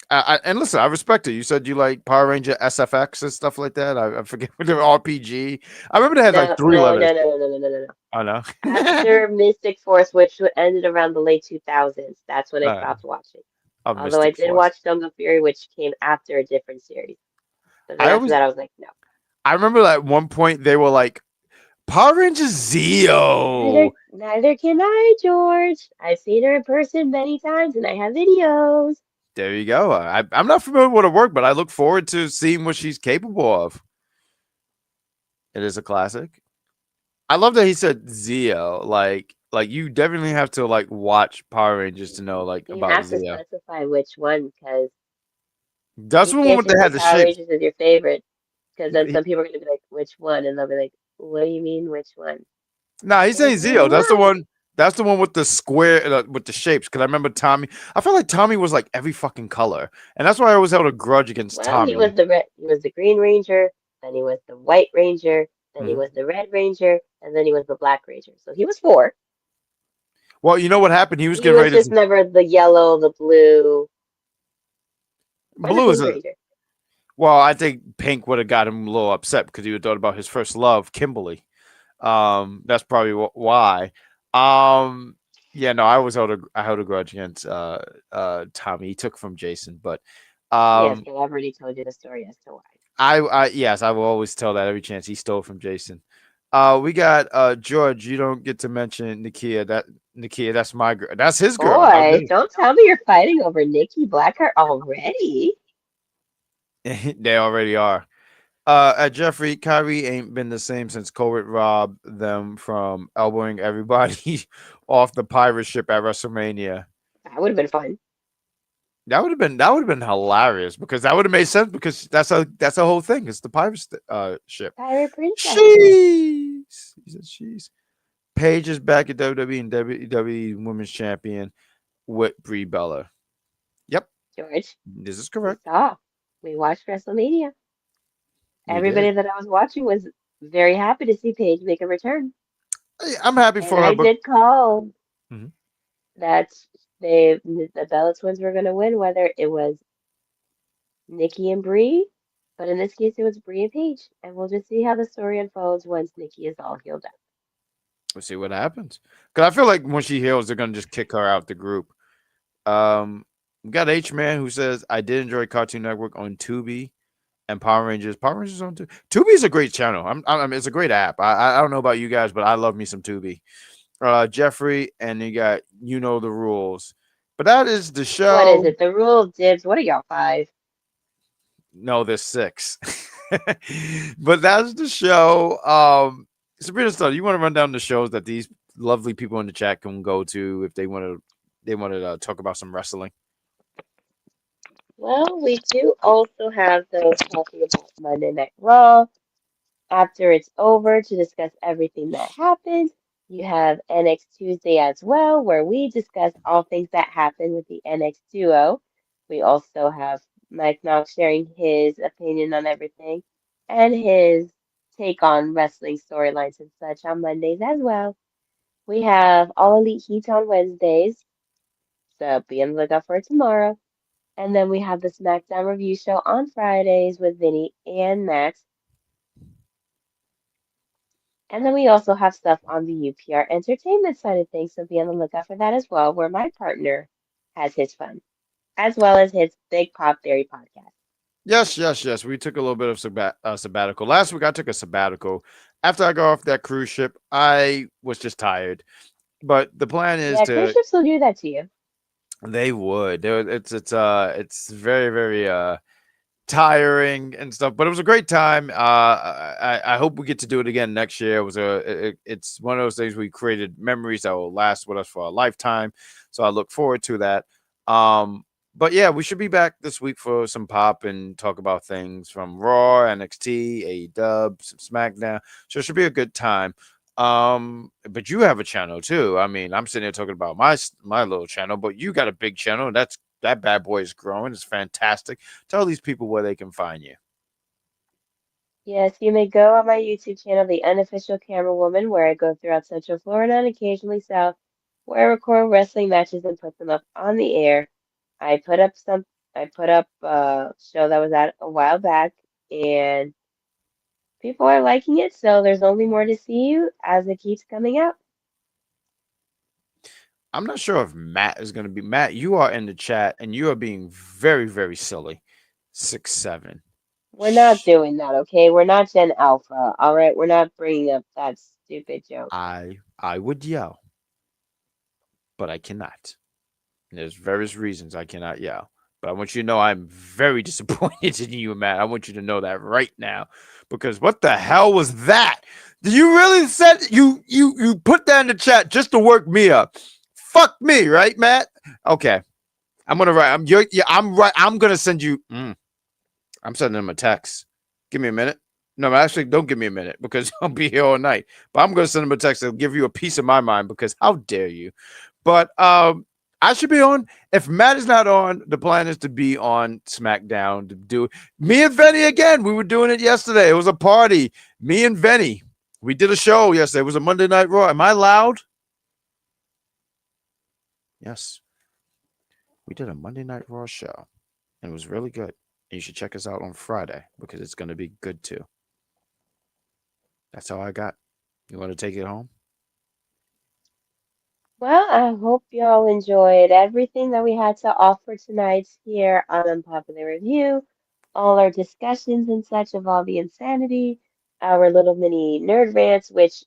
And listen, I respect it. You said you like Power Ranger SFX and stuff like that. I forget what the RPG. I remember they had like No, three no, letters. no, no, no, no, no, no, no. I know. After Mystic Force, which ended around the late 2000s, that's when I uh, stopped watching. of Although I Mystic did Force. watch Sons of Fury, which came after a different series. But then I after always that, I was like, no. I remember at one point they were like Power Rangers Neither, Zeo. neither can I, George. I've seen her in person many times, and I have videos. There you go. I'm not familiar with her work, but I look forward to seeing what she's capable of. It is a classic. I love that he said Zeo. Like you definitely have to like watch Power Rangers to know like You about have to Zeo. specify which one, because That's you the one can't with they just say had the Power shapes. Rangers is your favorite, because then He, some people are going to be like, which one? And they'll be like, what do you mean, which one? nah, he's saying There's only Zeo. That's the one. one. That's the one with the square with the shapes. Because I remember Tommy. I felt like Tommy was like every fucking color, and that's why I always held a grudge against Well, he was Tommy. the red, he was the Green Ranger, then he was the White Ranger, then he Mhm. was the Red Ranger, and then he was the Black Ranger. So he was four. Well, you know what happened? He was He getting was ready just to. never the yellow, the blue, or the Blue is Pink a. Ranger. Well, I think Pink would have got him a little upset because he would thought about his first love, Kimberly. That's probably why. Um, yeah, no, I held a grudge against Tommy. He took from Jason, but Yes, um, but I've already told you the story as to why. I yes, I will always tell that every chance he stole from Jason. We got George. You don't get to mention Nakia. Nakia, that's my girl. That's his girl. How Boy, dare don't tell me you're fighting over Nikki Blackheart already. they already are. At Jeffrey, Kyrie ain't been the same since COVID robbed them from elbowing everybody off the pirate ship at WrestleMania. That would have been fun. That would have been hilarious because that would have made sense because that's a whole thing. It's the pirate ship. Pirate Princess. She's he said she's Paige is back at WWE and WWE Women's Champion with Brie Bella. Yep, George, this is we correct. saw. We watched WrestleMania. We did. Everybody that I was watching was very happy to see Paige make a return. I'm happy And for her, I but did call mhm. that the Bella twins were going to win, whether it was Nikki and Brie, but in this case it was Brie and Paige. And we'll just see how the story unfolds once Nikki is all healed up. We'll see what happens. Because I feel like when she heals, they're gonna just kick her out the group. We got H Man who says I did enjoy Cartoon Network on Tubi and Power Rangers. Power Rangers on Tubi. Tubi is a great channel. I mean, it's a great app. I don't know about you guys, but I love me some Tubi. Jeffrey, and you got you know the rules. But that is the What is show. it? The rule dibs. What are y'all, five? No, there's six. But that's the show. Sabrina Star, you want to run down the shows that these lovely people in the chat can go to if they want to talk about some wrestling. Well, we do also have those talking about Monday Night Raw. After it's over to discuss everything that happened, you have NX Tuesday as well, where we discuss all things that happened with the NX duo. We also have Mike Knox sharing his opinion on everything and his take on wrestling storylines and such on Mondays as well. We have All Elite Heat on Wednesdays, so be on the lookout for it tomorrow. And then we have the SmackDown review show on Fridays with Vinny and Max. And then we also have stuff on the UPR entertainment side of things, so be on the lookout for that as well, where my partner has his fun, as well as his Big Pop Theory podcast. Yes, yes, yes. We took a little bit of sabbatical. Last week, I took a sabbatical. After I got off that cruise ship, I was just tired. But the plan is Yeah, cruise to. ships will do that to you. They would. It's very very tiring and stuff, but it was a great time. I hope we get to do it again next year. It's one of those things we created memories that will last with us for a lifetime. So I look forward to that. Um, but yeah, we should be back this week for some pop and talk about things from Raw, NXT, AEW, some SmackDown. So it should be a good time. But you have a channel too. I mean, I'm sitting here talking about my little channel, but you got a big channel. That bad boy is growing. It's fantastic. Tell these people where they can find you. Yes, you may go on my YouTube channel, The Unofficial Camera Woman, where I go throughout Central Florida and occasionally South, where I record wrestling matches and put them up on the air. I put up some, I put up a show that was out a while back, and people are liking it, so there's only more to see you as it keeps coming out. I'm not sure if Matt is going to be Matt. You are in the chat and you are being very, very silly. 6'7". We're not Shh. doing that, okay? We're not Gen Alpha, all right? We're not bringing up that stupid joke. I would yell, but I cannot. And there's various reasons I cannot yell. But I want you to know I'm very disappointed in you, Matt. I want you to know that right now. Because what the hell was that? Did you really said you put that in the chat just to work me up? Fuck me, right, Matt? Okay. I'm gonna write. I'm right. I'm gonna send you. I'm sending him a text. Give me a minute. No, actually, don't give me a minute because I'll be here all night. But I'm gonna send him a text that'll give you a piece of my mind because how dare you? But I should be on. If Matt is not on, the plan is to be on SmackDown to do me and Venny again. We were doing it yesterday. It was a party. Me and Venny. We did a show yesterday. It was a Monday Night Raw. Am I loud? Yes. We did a Monday Night Raw show. And it was really good. And you should check us out on Friday because it's going to be good too. That's all I got. You want to take it home? Well, I hope y'all enjoyed everything that we had to offer tonight here on Unpopular Review, all our discussions and such of all the insanity, our little mini nerd rants, which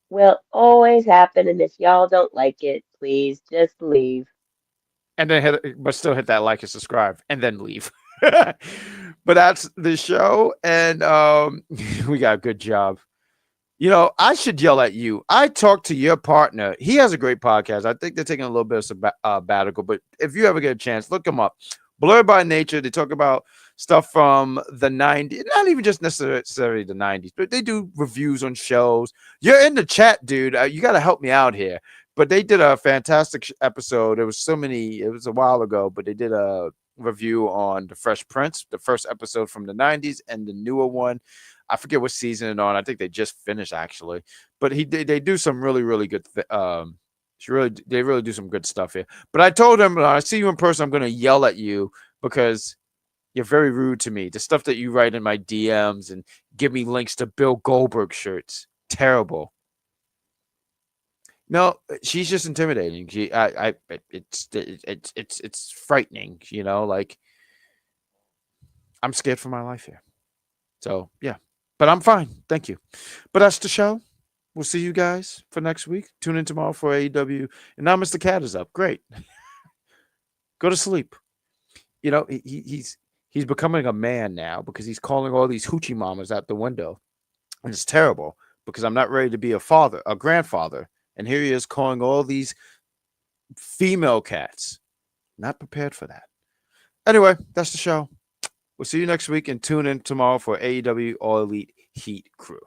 will always happen. And if y'all don't like it, please just leave. And then but still hit that like and subscribe and then leave. But that's the show. And we got a good job. You know, I should yell at you. I talked to your partner. He has a great podcast. I think they're taking a little bit of sabbatical, but if you ever get a chance, look them up. Blurred by Nature. They talk about stuff from the 90s, not even just necessarily the 90s, but they do reviews on shows. You're in the chat, dude. You got to help me out here. But they did a fantastic episode. There was so many, it was a while ago, but they did a review on The Fresh Prince, the first episode from the 90s and the newer one. I forget what season it's on. I think they just finished actually, but they do some really really good. They really do some good stuff here. But I told him when I see you in person, I'm going to yell at you because you're very rude to me. The stuff that you write in my DMs and give me links to Bill Goldberg shirts, terrible. No, she's just intimidating. It's frightening. You know, like I'm scared for my life here. So yeah, but I'm fine. Thank you. But that's the show. We'll see you guys for next week. Tune in tomorrow for AEW. And now Mr. Cat is up. Great. Go to sleep. You know, he's becoming a man now because he's calling all these hoochie mamas out the window. And it's terrible because I'm not ready to be a grandfather. And here he is calling all these female cats. Not prepared for that. Anyway, that's the show. We'll see you next week and tune in tomorrow for AEW All Elite Heat Crew.